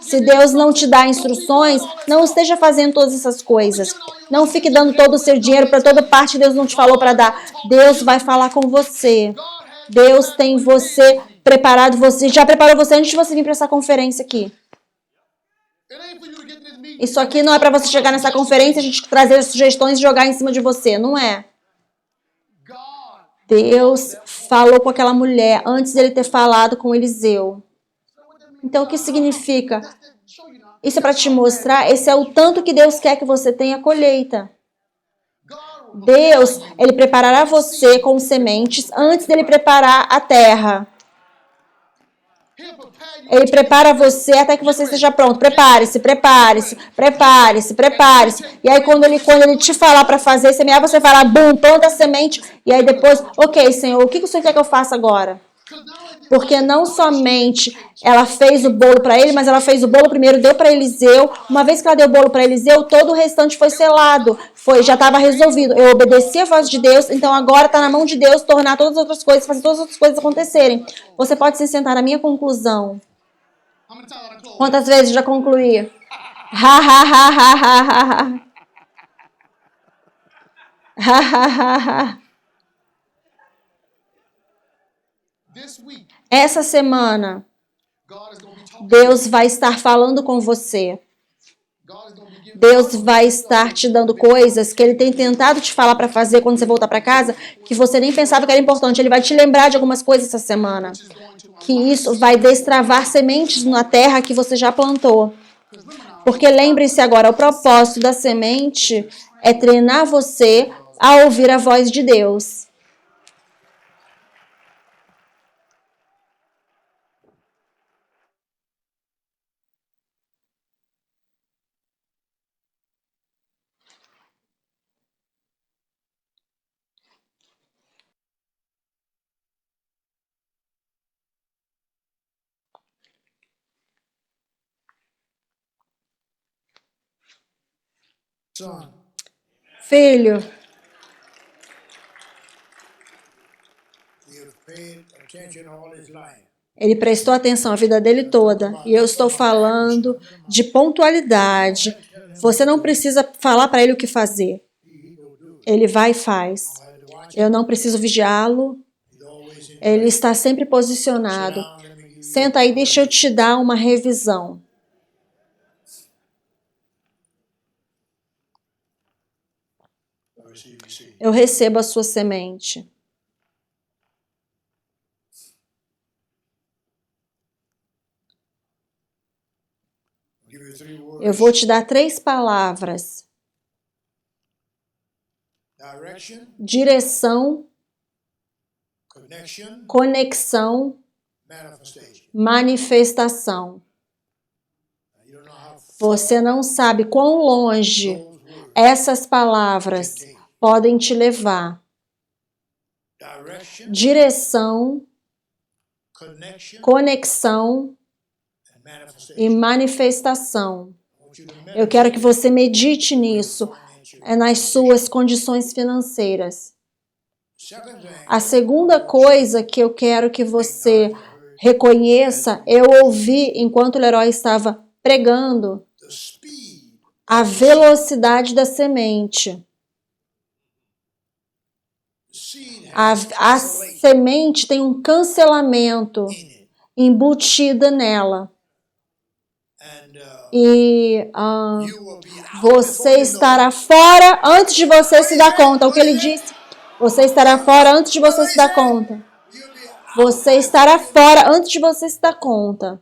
Se Deus não te dá instruções, não esteja fazendo todas essas coisas. Não fique dando todo o seu dinheiro para toda parte que Deus não te falou para dar. Deus vai falar com você. Deus tem você preparado, você já preparou você antes de você vir para essa conferência aqui. Isso aqui não é para você chegar nessa conferência, a gente trazer sugestões e jogar em cima de você, não é? Deus falou com aquela mulher antes dele ter falado com Eliseu. Então, o que significa? Isso é para te mostrar, esse é o tanto que Deus quer que você tenha colheita. Deus, Ele preparará você com sementes antes dele preparar a terra. Ele prepara você até que você esteja pronto. Prepare-se, prepare-se, prepare-se, prepare-se. E aí, quando ele te falar para fazer semear, você vai lá, bum, planta a semente. E aí depois, ok, Senhor, o que o Senhor quer que eu faça agora? Porque não somente ela fez o bolo para ele, mas ela fez o bolo primeiro, deu para Eliseu. Uma vez que ela deu o bolo para Eliseu, todo o restante foi selado. Já estava resolvido. Eu obedeci a voz de Deus, então agora está na mão de Deus tornar todas as outras coisas, fazer todas as outras coisas acontecerem. Você pode se sentar na minha conclusão. Quantas vezes já concluí? Ha, ha, ha, ha, ha, ha. Ha, ha, ha, ha. Essa semana, Deus vai estar falando com você. Deus vai estar te dando coisas que Ele tem tentado te falar para fazer quando você voltar para casa, que você nem pensava que era importante. Ele vai te lembrar de algumas coisas essa semana. Que isso vai destravar sementes na terra que você já plantou. Porque lembre-se agora, o propósito da semente é treinar você a ouvir a voz de Deus. Filho, ele prestou atenção a vida dele toda. E eu estou falando de pontualidade. Você não precisa falar para ele o que fazer. Ele vai e faz. Eu não preciso vigiá-lo. Ele está sempre posicionado. Senta aí, deixa eu te dar uma revisão. Eu recebo a sua semente. Eu vou te dar 3 palavras. Direção, conexão, manifestação. Você não sabe quão longe essas palavras podem te levar. Direção, conexão e manifestação. Eu quero que você medite nisso, nas suas condições financeiras. A segunda coisa que eu quero que você reconheça, eu ouvi enquanto o Leroy estava pregando, a velocidade da semente. A semente tem um cancelamento embutida nela. E você estará fora antes de você se dar conta. O que ele disse? Você estará fora antes de você se dar conta. Você estará fora antes de você se dar conta.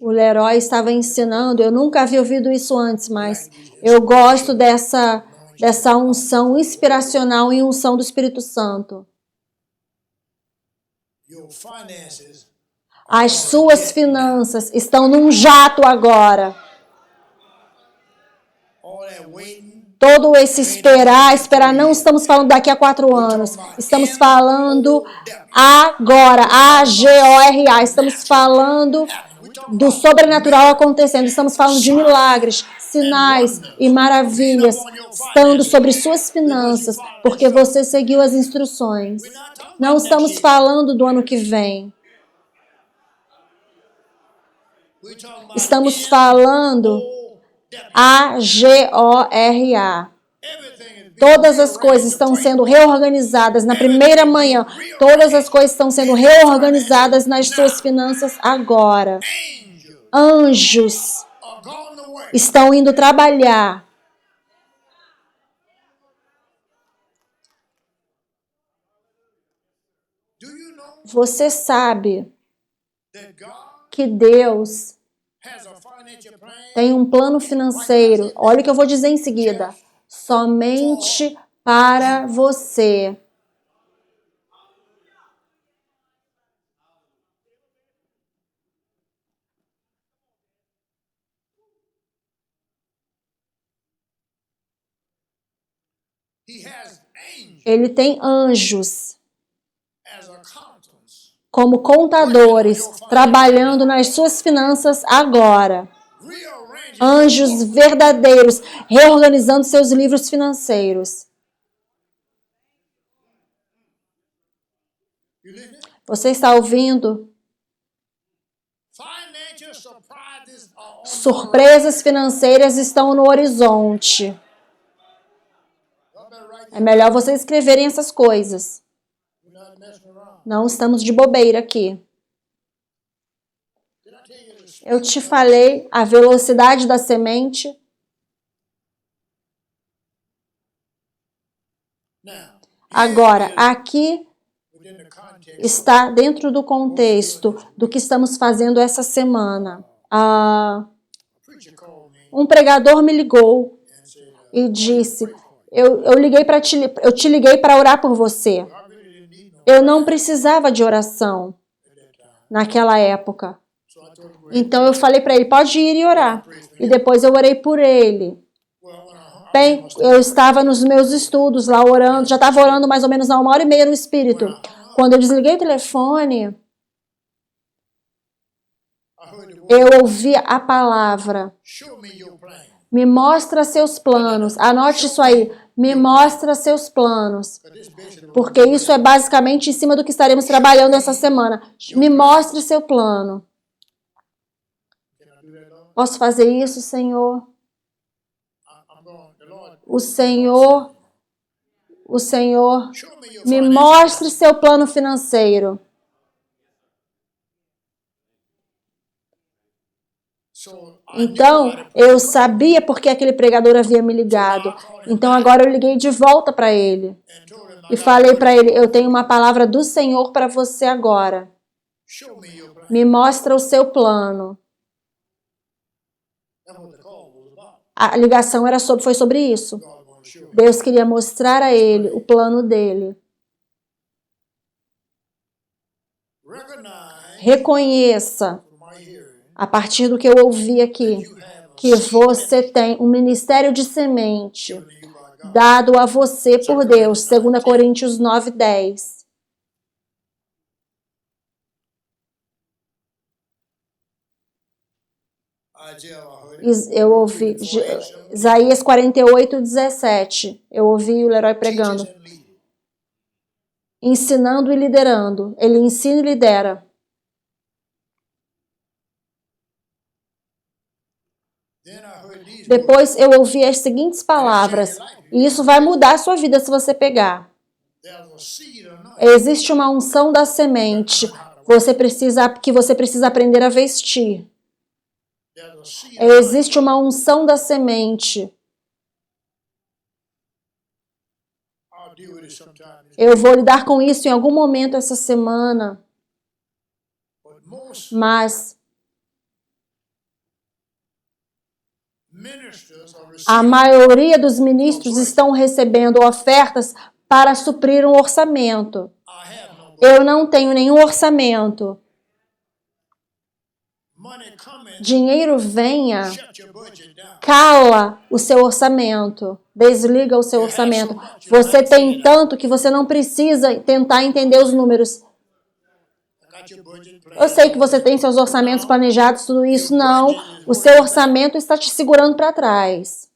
O Leroy estava ensinando, eu nunca havia ouvido isso antes, mas eu gosto dessa unção inspiracional e unção do Espírito Santo. As suas finanças estão num jato agora. Todo esse esperar, não estamos falando daqui a 4 anos. Estamos falando agora, A-G-O-R-A. Estamos falando do sobrenatural acontecendo. Estamos falando de milagres, sinais e maravilhas estando sobre suas finanças, porque você seguiu as instruções. Não estamos falando do ano que vem. Estamos falando A-G-O-R-A. Todas as coisas estão sendo reorganizadas na primeira manhã. Todas as coisas estão sendo reorganizadas nas suas finanças agora. Anjos estão indo trabalhar. Você sabe que Deus tem um plano financeiro. Olha o que eu vou dizer em seguida. Somente para você. Ele tem anjos como contadores trabalhando nas suas finanças agora. Anjos verdadeiros reorganizando seus livros financeiros. Você está ouvindo? Surpresas financeiras estão no horizonte. É melhor vocês escreverem essas coisas. Não estamos de bobeira aqui. Eu te falei a velocidade da semente. Agora, aqui está dentro do contexto do que estamos fazendo essa semana. Um pregador me ligou e disse, eu te liguei para orar por você. Eu não precisava de oração naquela época. Então eu falei para ele, pode ir e orar. E depois eu orei por ele. Bem, eu estava nos meus estudos lá orando, já estava orando mais ou menos há 1h30 no Espírito. Quando eu desliguei o telefone, eu ouvi a palavra. Me mostra seus planos. Anote isso aí. Me mostra seus planos. Porque isso é basicamente em cima do que estaremos trabalhando essa semana. Me mostre seu plano. Posso fazer isso, Senhor? O Senhor, me mostre seu plano financeiro. Então, eu sabia porque aquele pregador havia me ligado. Então, agora eu liguei de volta para ele. E falei para ele, eu tenho uma palavra do Senhor para você agora. Me mostra o seu plano. A ligação foi sobre isso. Deus queria mostrar a ele o plano dele. Reconheça, a partir do que eu ouvi aqui, que você tem um ministério de semente dado a você por Deus, 2 Coríntios 9:10. Eu ouvi Isaías 48:17. Eu ouvi o Leroy pregando. Ensinando e liderando. Ele ensina e lidera. Depois eu ouvi as seguintes palavras. E isso vai mudar a sua vida se você pegar. Existe uma unção da semente que você precisa aprender a vestir. Existe uma unção da semente. Eu vou lidar com isso em algum momento essa semana. Mas a maioria dos ministros estão recebendo ofertas para suprir um orçamento. Eu não tenho nenhum orçamento. Dinheiro venha, cala o seu orçamento, desliga o seu orçamento. Você tem tanto que você não precisa tentar entender os números. Eu sei que você tem seus orçamentos planejados, tudo isso, não. O seu orçamento está te segurando para trás.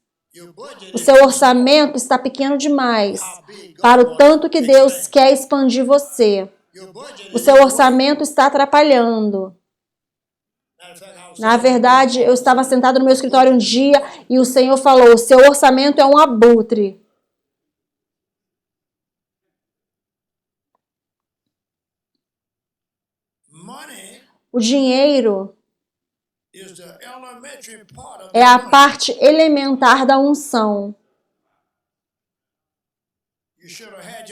O seu orçamento está pequeno demais para o tanto que Deus quer expandir você. O seu orçamento está atrapalhando. Na verdade, eu estava sentado no meu escritório um dia e o Senhor falou, o seu orçamento é um abutre. O dinheiro é a parte elementar da unção.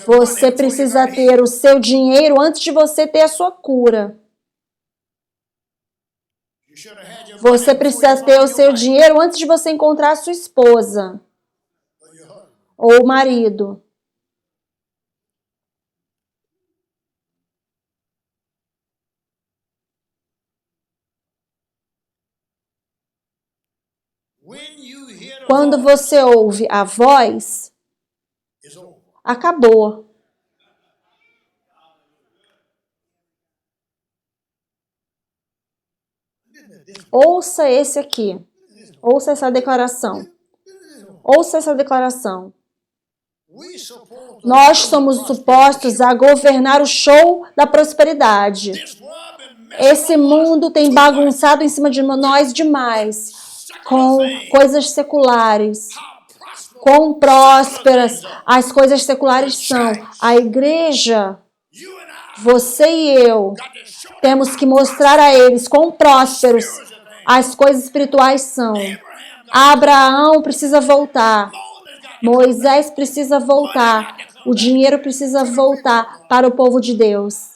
Você precisa ter o seu dinheiro antes de você ter a sua cura. Você precisa ter o seu dinheiro antes de você encontrar a sua esposa ou marido. Quando você ouve a voz, acabou. Ouça esse aqui. Ouça essa declaração. Ouça essa declaração. Nós somos supostos a governar o show da prosperidade. Esse mundo tem bagunçado em cima de nós demais, com coisas seculares. Quão prósperas as coisas seculares são. A igreja, Você e eu temos que mostrar a eles quão prósperos as coisas espirituais são. Abraão precisa voltar. Moisés precisa voltar. O dinheiro precisa voltar para o povo de Deus.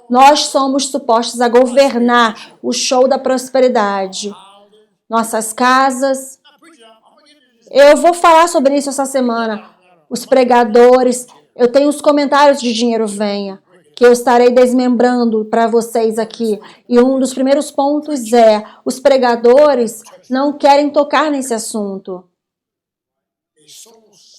Nós somos supostos a governar o show da prosperidade. Nossas casas. Eu vou falar sobre isso essa semana. Os pregadores. Eu tenho os comentários de Dinheiro Venha, que eu estarei desmembrando para vocês aqui. E um dos primeiros pontos é: os pregadores não querem tocar nesse assunto.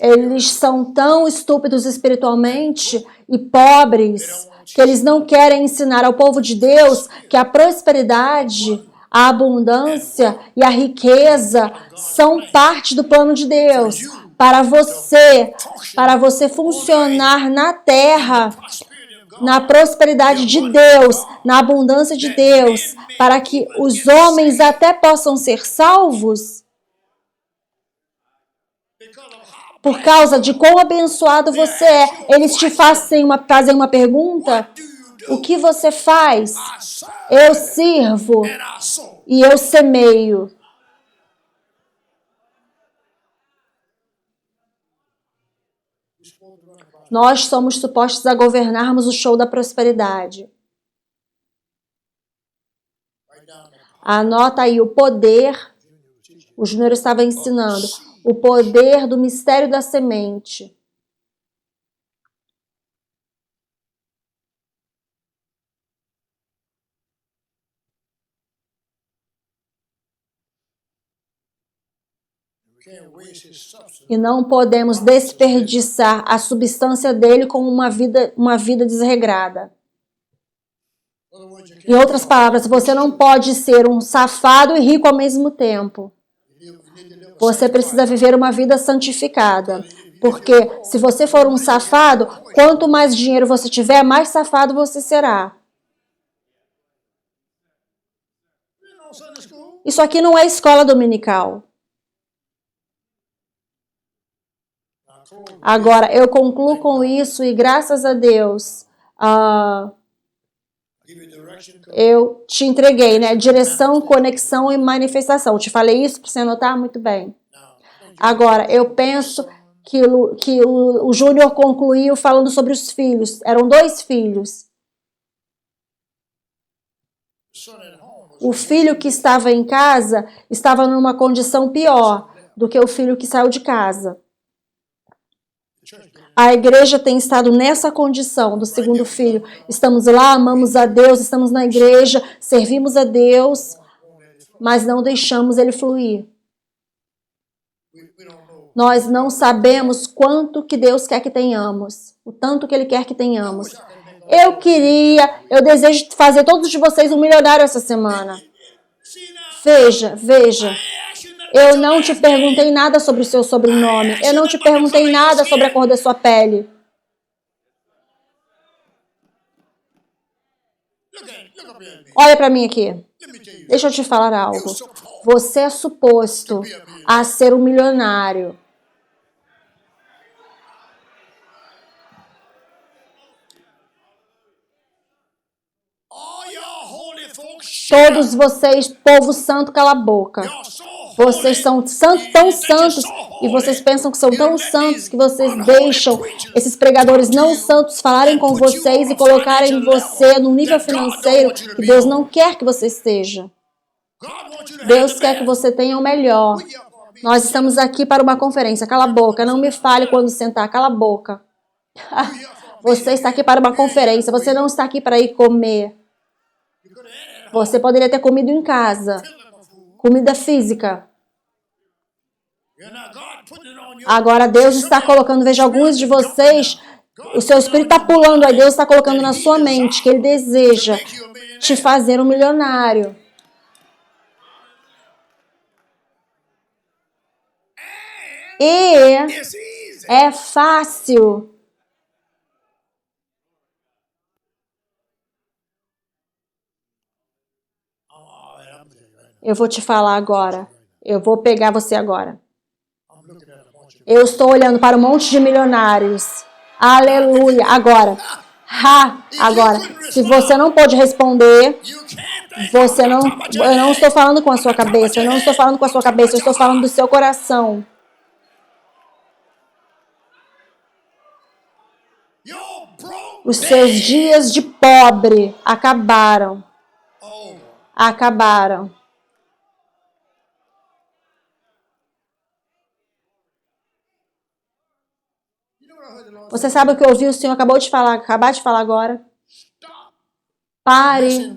Eles são tão estúpidos espiritualmente e pobres que eles não querem ensinar ao povo de Deus que a prosperidade, a abundância e a riqueza são parte do plano de Deus para você funcionar na terra, na prosperidade de Deus, na abundância de Deus, para que os homens até possam ser salvos. Por causa de quão abençoado você é, eles te fazem uma pergunta: o que você faz? Eu sirvo e eu semeio. Nós somos supostos a governarmos o show da prosperidade. Anota aí o poder. O Júnior estava ensinando. O poder do mistério da semente. E não podemos desperdiçar a substância dele com uma vida desregrada. Em outras palavras, você não pode ser um safado e rico ao mesmo tempo. Você precisa viver uma vida santificada. Porque se você for um safado, quanto mais dinheiro você tiver, mais safado você será. Isso aqui não é escola dominical. Agora, eu concluo com isso e graças a Deus, eu te entreguei, né? Direção, conexão e manifestação. Eu te falei isso para você anotar? Muito bem. Agora, eu penso que o Júnior concluiu falando sobre os filhos. Eram 2 filhos. O filho que estava em casa estava numa condição pior do que o filho que saiu de casa. A igreja tem estado nessa condição do segundo filho. Estamos lá, amamos a Deus, estamos na igreja, servimos a Deus, mas não deixamos ele fluir. Nós não sabemos quanto que Deus quer que tenhamos, o tanto que Ele quer que tenhamos. Eu desejo fazer todos de vocês um milionário essa semana. Veja. Eu não te perguntei nada sobre o seu sobrenome. Eu não te perguntei nada sobre a cor da sua pele. Olha para mim aqui. Deixa eu te falar algo. Você é suposto a ser um milionário. Todos vocês, povo santo, cala a boca. Vocês são tão santos e vocês pensam que são tão santos que vocês deixam esses pregadores não santos falarem com vocês e colocarem você num nível financeiro que Deus não quer que você esteja. Deus quer que você tenha o melhor. Nós estamos aqui para uma conferência. Cala a boca, não me fale quando sentar. Cala a boca. Você está aqui para uma conferência. Você não está aqui para ir comer. Você poderia ter comido em casa. Comida física. Agora Deus está colocando, veja, alguns de vocês, o seu espírito está pulando aí, Deus está colocando na sua mente que Ele deseja te fazer um milionário. E é fácil. Eu vou te falar agora. Eu vou pegar você agora. Eu estou olhando para um monte de milionários. Aleluia. Agora, agora, se você não pode responder, você não, eu não estou falando com a sua cabeça, eu não estou falando com a sua cabeça, eu estou falando do seu coração. Os seus dias de pobre acabaram. Acabaram. Você sabe o que eu ouvi o Senhor acabar de falar agora? Pare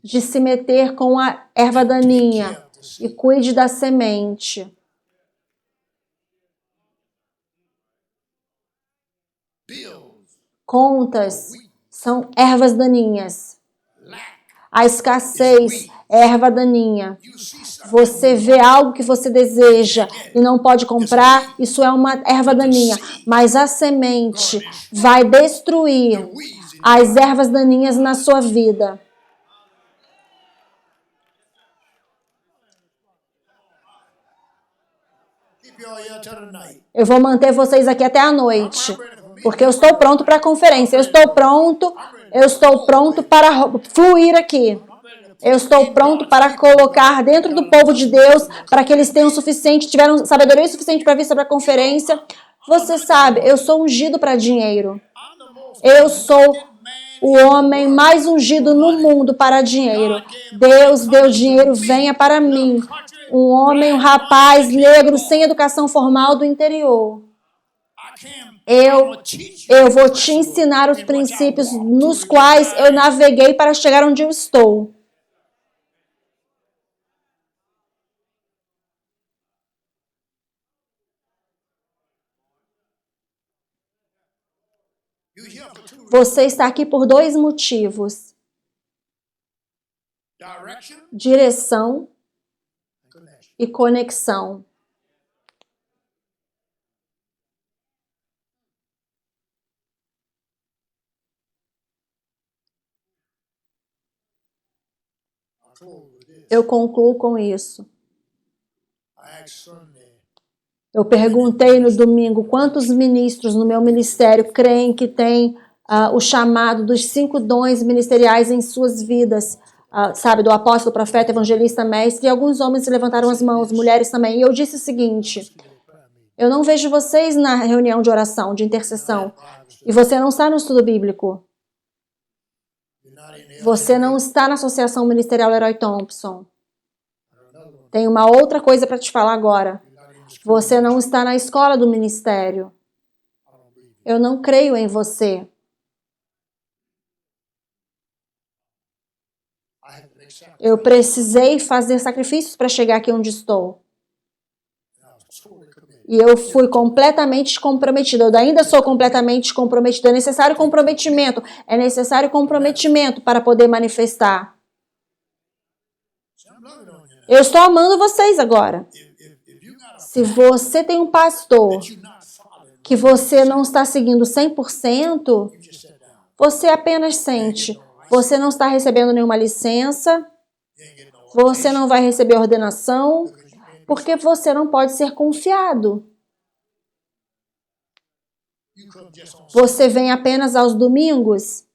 de se meter com a erva daninha e cuide da semente. Contas são ervas daninhas. A escassez é erva daninha. Você vê algo que você deseja e não pode comprar, isso é uma erva daninha. Mas a semente vai destruir as ervas daninhas na sua vida. Eu vou manter vocês aqui até a noite, porque eu estou pronto para a conferência. Eu estou pronto para fluir aqui. Eu estou pronto para colocar dentro do povo de Deus, para que eles tenham tiveram sabedoria suficiente para vir sobre a conferência. Você sabe, eu sou ungido para dinheiro. Eu sou o homem mais ungido no mundo para dinheiro. Deus deu dinheiro, venha para mim. Um homem, um rapaz negro, sem educação formal do interior. Eu vou te ensinar os princípios nos quais eu naveguei para chegar onde eu estou. Você está aqui por 2 motivos: direção e conexão. Eu concluo com isso. Eu perguntei no domingo quantos ministros no meu ministério creem que tem o chamado dos 5 dons ministeriais em suas vidas, sabe, do apóstolo, profeta, evangelista, mestre, e alguns homens levantaram as mãos, mulheres também. E eu disse o seguinte: eu não vejo vocês na reunião de oração, de intercessão, e você não está no estudo bíblico. Você não está na Associação Ministerial Leroy Thompson. Tem uma outra coisa para te falar agora. Você não está na escola do ministério. Eu não creio em você. Eu precisei fazer sacrifícios para chegar aqui onde estou. E eu fui completamente comprometida. Eu ainda sou completamente comprometida. É necessário comprometimento. É necessário comprometimento para poder manifestar. Eu estou amando vocês agora. Se você tem um pastor que você não está seguindo 100%, você apenas sente. Você não está recebendo nenhuma licença. Você não vai receber ordenação. Porque você não pode ser confiado. Você vem apenas aos domingos.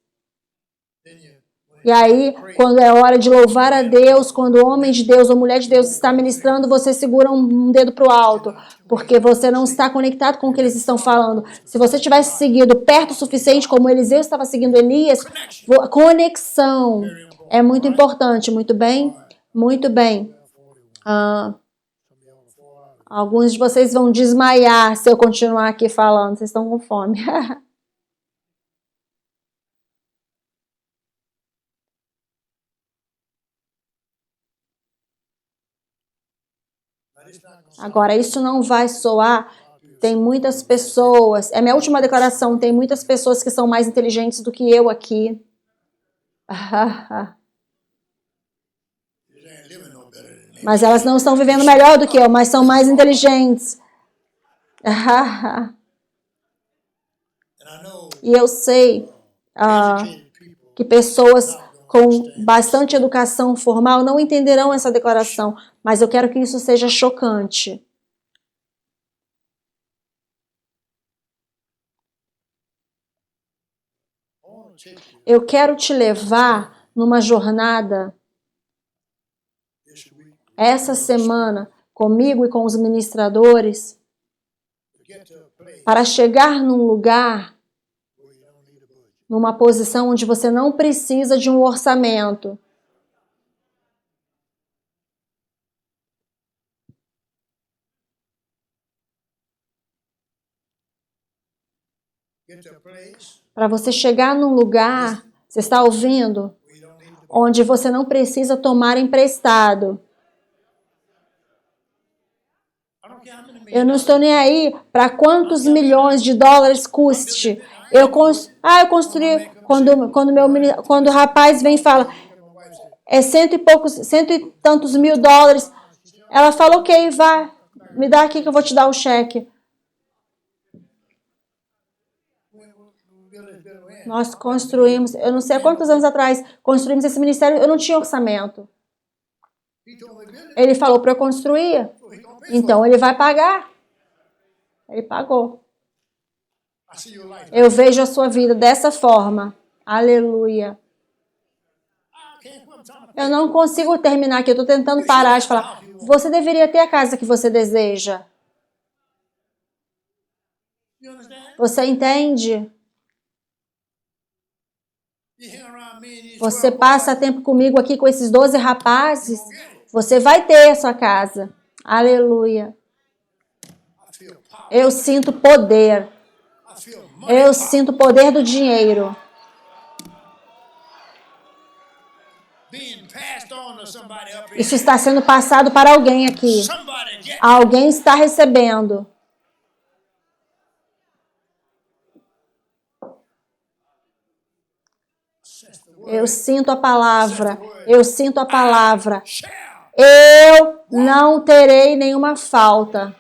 E aí, quando é hora de louvar a Deus, quando o homem de Deus ou mulher de Deus está ministrando, você segura um dedo para o alto. Porque você não está conectado com o que eles estão falando. Se você tivesse seguido perto o suficiente, como Eliseu estava seguindo Elias, conexão é muito importante. Muito bem? Muito bem. Alguns de vocês vão desmaiar se eu continuar aqui falando. Vocês estão com fome. Agora, isso não vai soar. Tem muitas pessoas. É minha última declaração. Tem muitas pessoas que são mais inteligentes do que eu aqui. Mas elas não estão vivendo melhor do que eu, mas são mais inteligentes. E eu sei que pessoas com bastante educação formal não entenderão essa declaração, mas eu quero que isso seja chocante. Eu quero te levar numa jornada essa semana comigo e com os ministradores para chegar num lugar, numa posição onde você não precisa de um orçamento. Para você chegar num lugar, você está ouvindo? Onde você não precisa tomar emprestado. Eu não estou nem aí para quantos milhões de dólares custe. Eu construí. Quando o rapaz vem e fala, é cento e tantos mil dólares. Ela fala, ok, vai, me dá aqui que eu vou te dar o cheque. Nós construímos, eu não sei há quantos anos atrás, construímos esse ministério, eu não tinha orçamento. Ele falou para eu construir, então ele vai pagar. Ele pagou. Eu vejo a sua vida dessa forma. Aleluia. Eu não consigo terminar aqui, eu estou tentando parar de falar. Você deveria ter a casa que você deseja. Você entende? Você passa tempo comigo aqui com esses 12 rapazes, você vai ter a sua casa. Aleluia. Eu sinto poder. Eu sinto o poder do dinheiro. Isso está sendo passado para alguém aqui. Alguém está recebendo. Eu sinto a palavra. Eu sinto a palavra. Eu não terei nenhuma falta.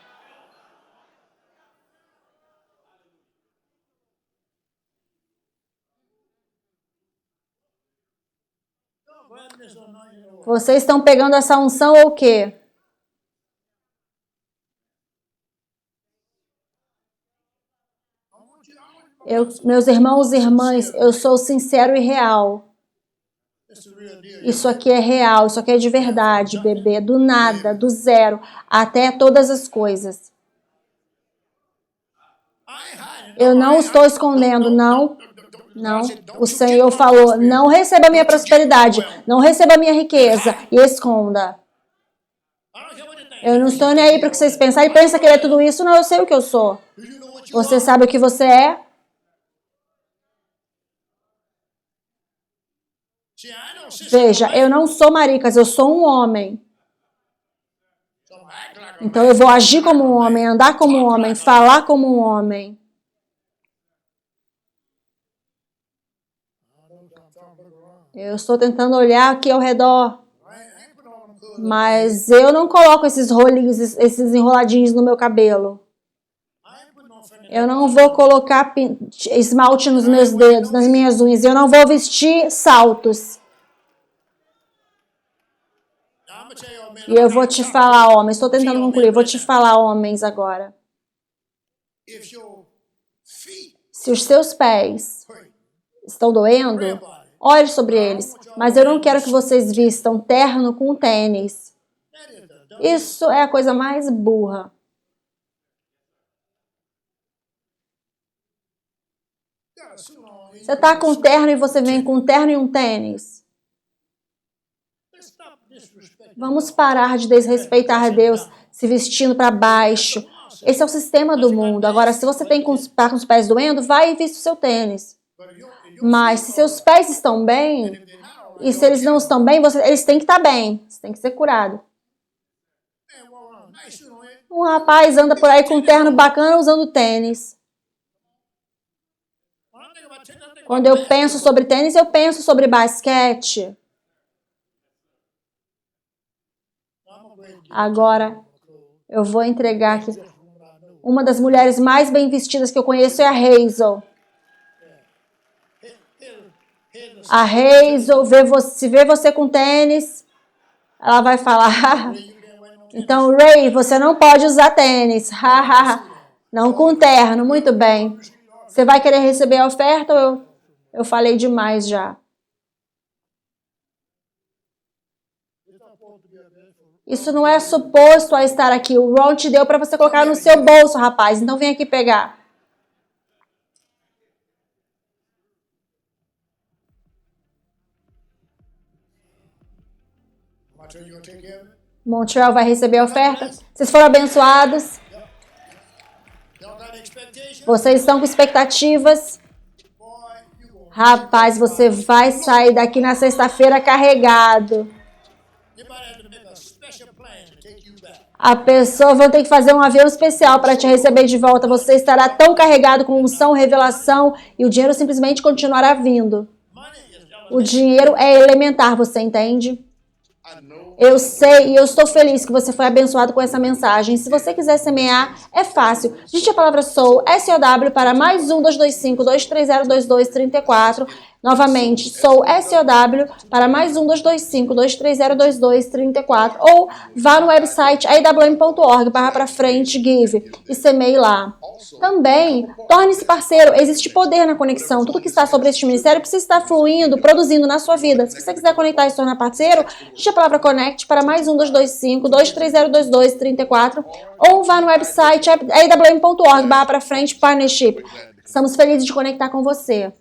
Vocês estão pegando essa unção ou o quê? Meus irmãos e irmãs, eu sou sincero e real. Isso aqui é real, isso aqui é de verdade, bebê. Do nada, do zero, até todas as coisas. Eu não estou escondendo, não. Não. O Senhor falou, não receba a minha prosperidade, não receba a minha riqueza e esconda. Eu não estou nem aí para o que vocês pensam. E pensa que ele é tudo isso? Não, eu sei o que eu sou. Você sabe o que você é? Veja, eu não sou maricas, eu sou um homem. Então eu vou agir como um homem, andar como um homem, falar como um homem. Eu estou tentando olhar aqui ao redor. Mas eu não coloco esses rolinhos, esses enroladinhos no meu cabelo. Eu não vou colocar esmalte nos meus dedos, nas minhas unhas. Eu não vou vestir saltos. E eu vou te falar, homens. Estou tentando concluir. Eu vou te falar, homens, agora. Se os seus pés estão doendo, ore sobre eles. Mas eu não quero que vocês vistam terno com tênis. Isso é a coisa mais burra. Você está com terno e você vem com terno e um tênis. Vamos parar de desrespeitar Deus, se vestindo para baixo. Esse é o sistema do mundo. Agora, se você está com os pés doendo, vai e vista o seu tênis. Mas se seus pés estão bem, e se eles não estão bem, eles têm que estar bem. Você tem que ser curado. Um rapaz anda por aí com um terno bacana usando tênis. Quando eu penso sobre tênis, eu penso sobre basquete. Agora, eu vou entregar aqui. Uma das mulheres mais bem vestidas que eu conheço é a Hazel. A Hazel, se vê você com tênis, ela vai falar, então, Ray, você não pode usar tênis. Não com terno, muito bem. Você vai querer receber a oferta ou eu... Eu falei demais já. Isso não é suposto a estar aqui. O Ron te deu para você colocar no seu bolso, rapaz. Então vem aqui pegar. Montreal vai receber a oferta. Vocês foram abençoados. Vocês estão com expectativas. Rapaz, você vai sair daqui na sexta-feira carregado. A pessoa vai ter que fazer um avião especial para te receber de volta. Você estará tão carregado com unção, revelação e o dinheiro simplesmente continuará vindo. O dinheiro é elementar, você entende? Eu sei e eu estou feliz que você foi abençoado com essa mensagem. Se você quiser semear, é fácil. Digite a palavra SOW, S-O-W, para mais 1-225-230-2234. Novamente, SOW, S-O-W, para mais 1-225-230-2234. Ou vá no website awm.org/frente give e semeie lá. Também, torne-se parceiro. Existe poder na conexão. Tudo que está sobre este ministério precisa estar fluindo, produzindo na sua vida. Se você quiser conectar e se tornar parceiro, digite a palavra Connect para mais 1-225-230-2234 ou vá no website awm.org/frente partnership. Estamos felizes de conectar com você.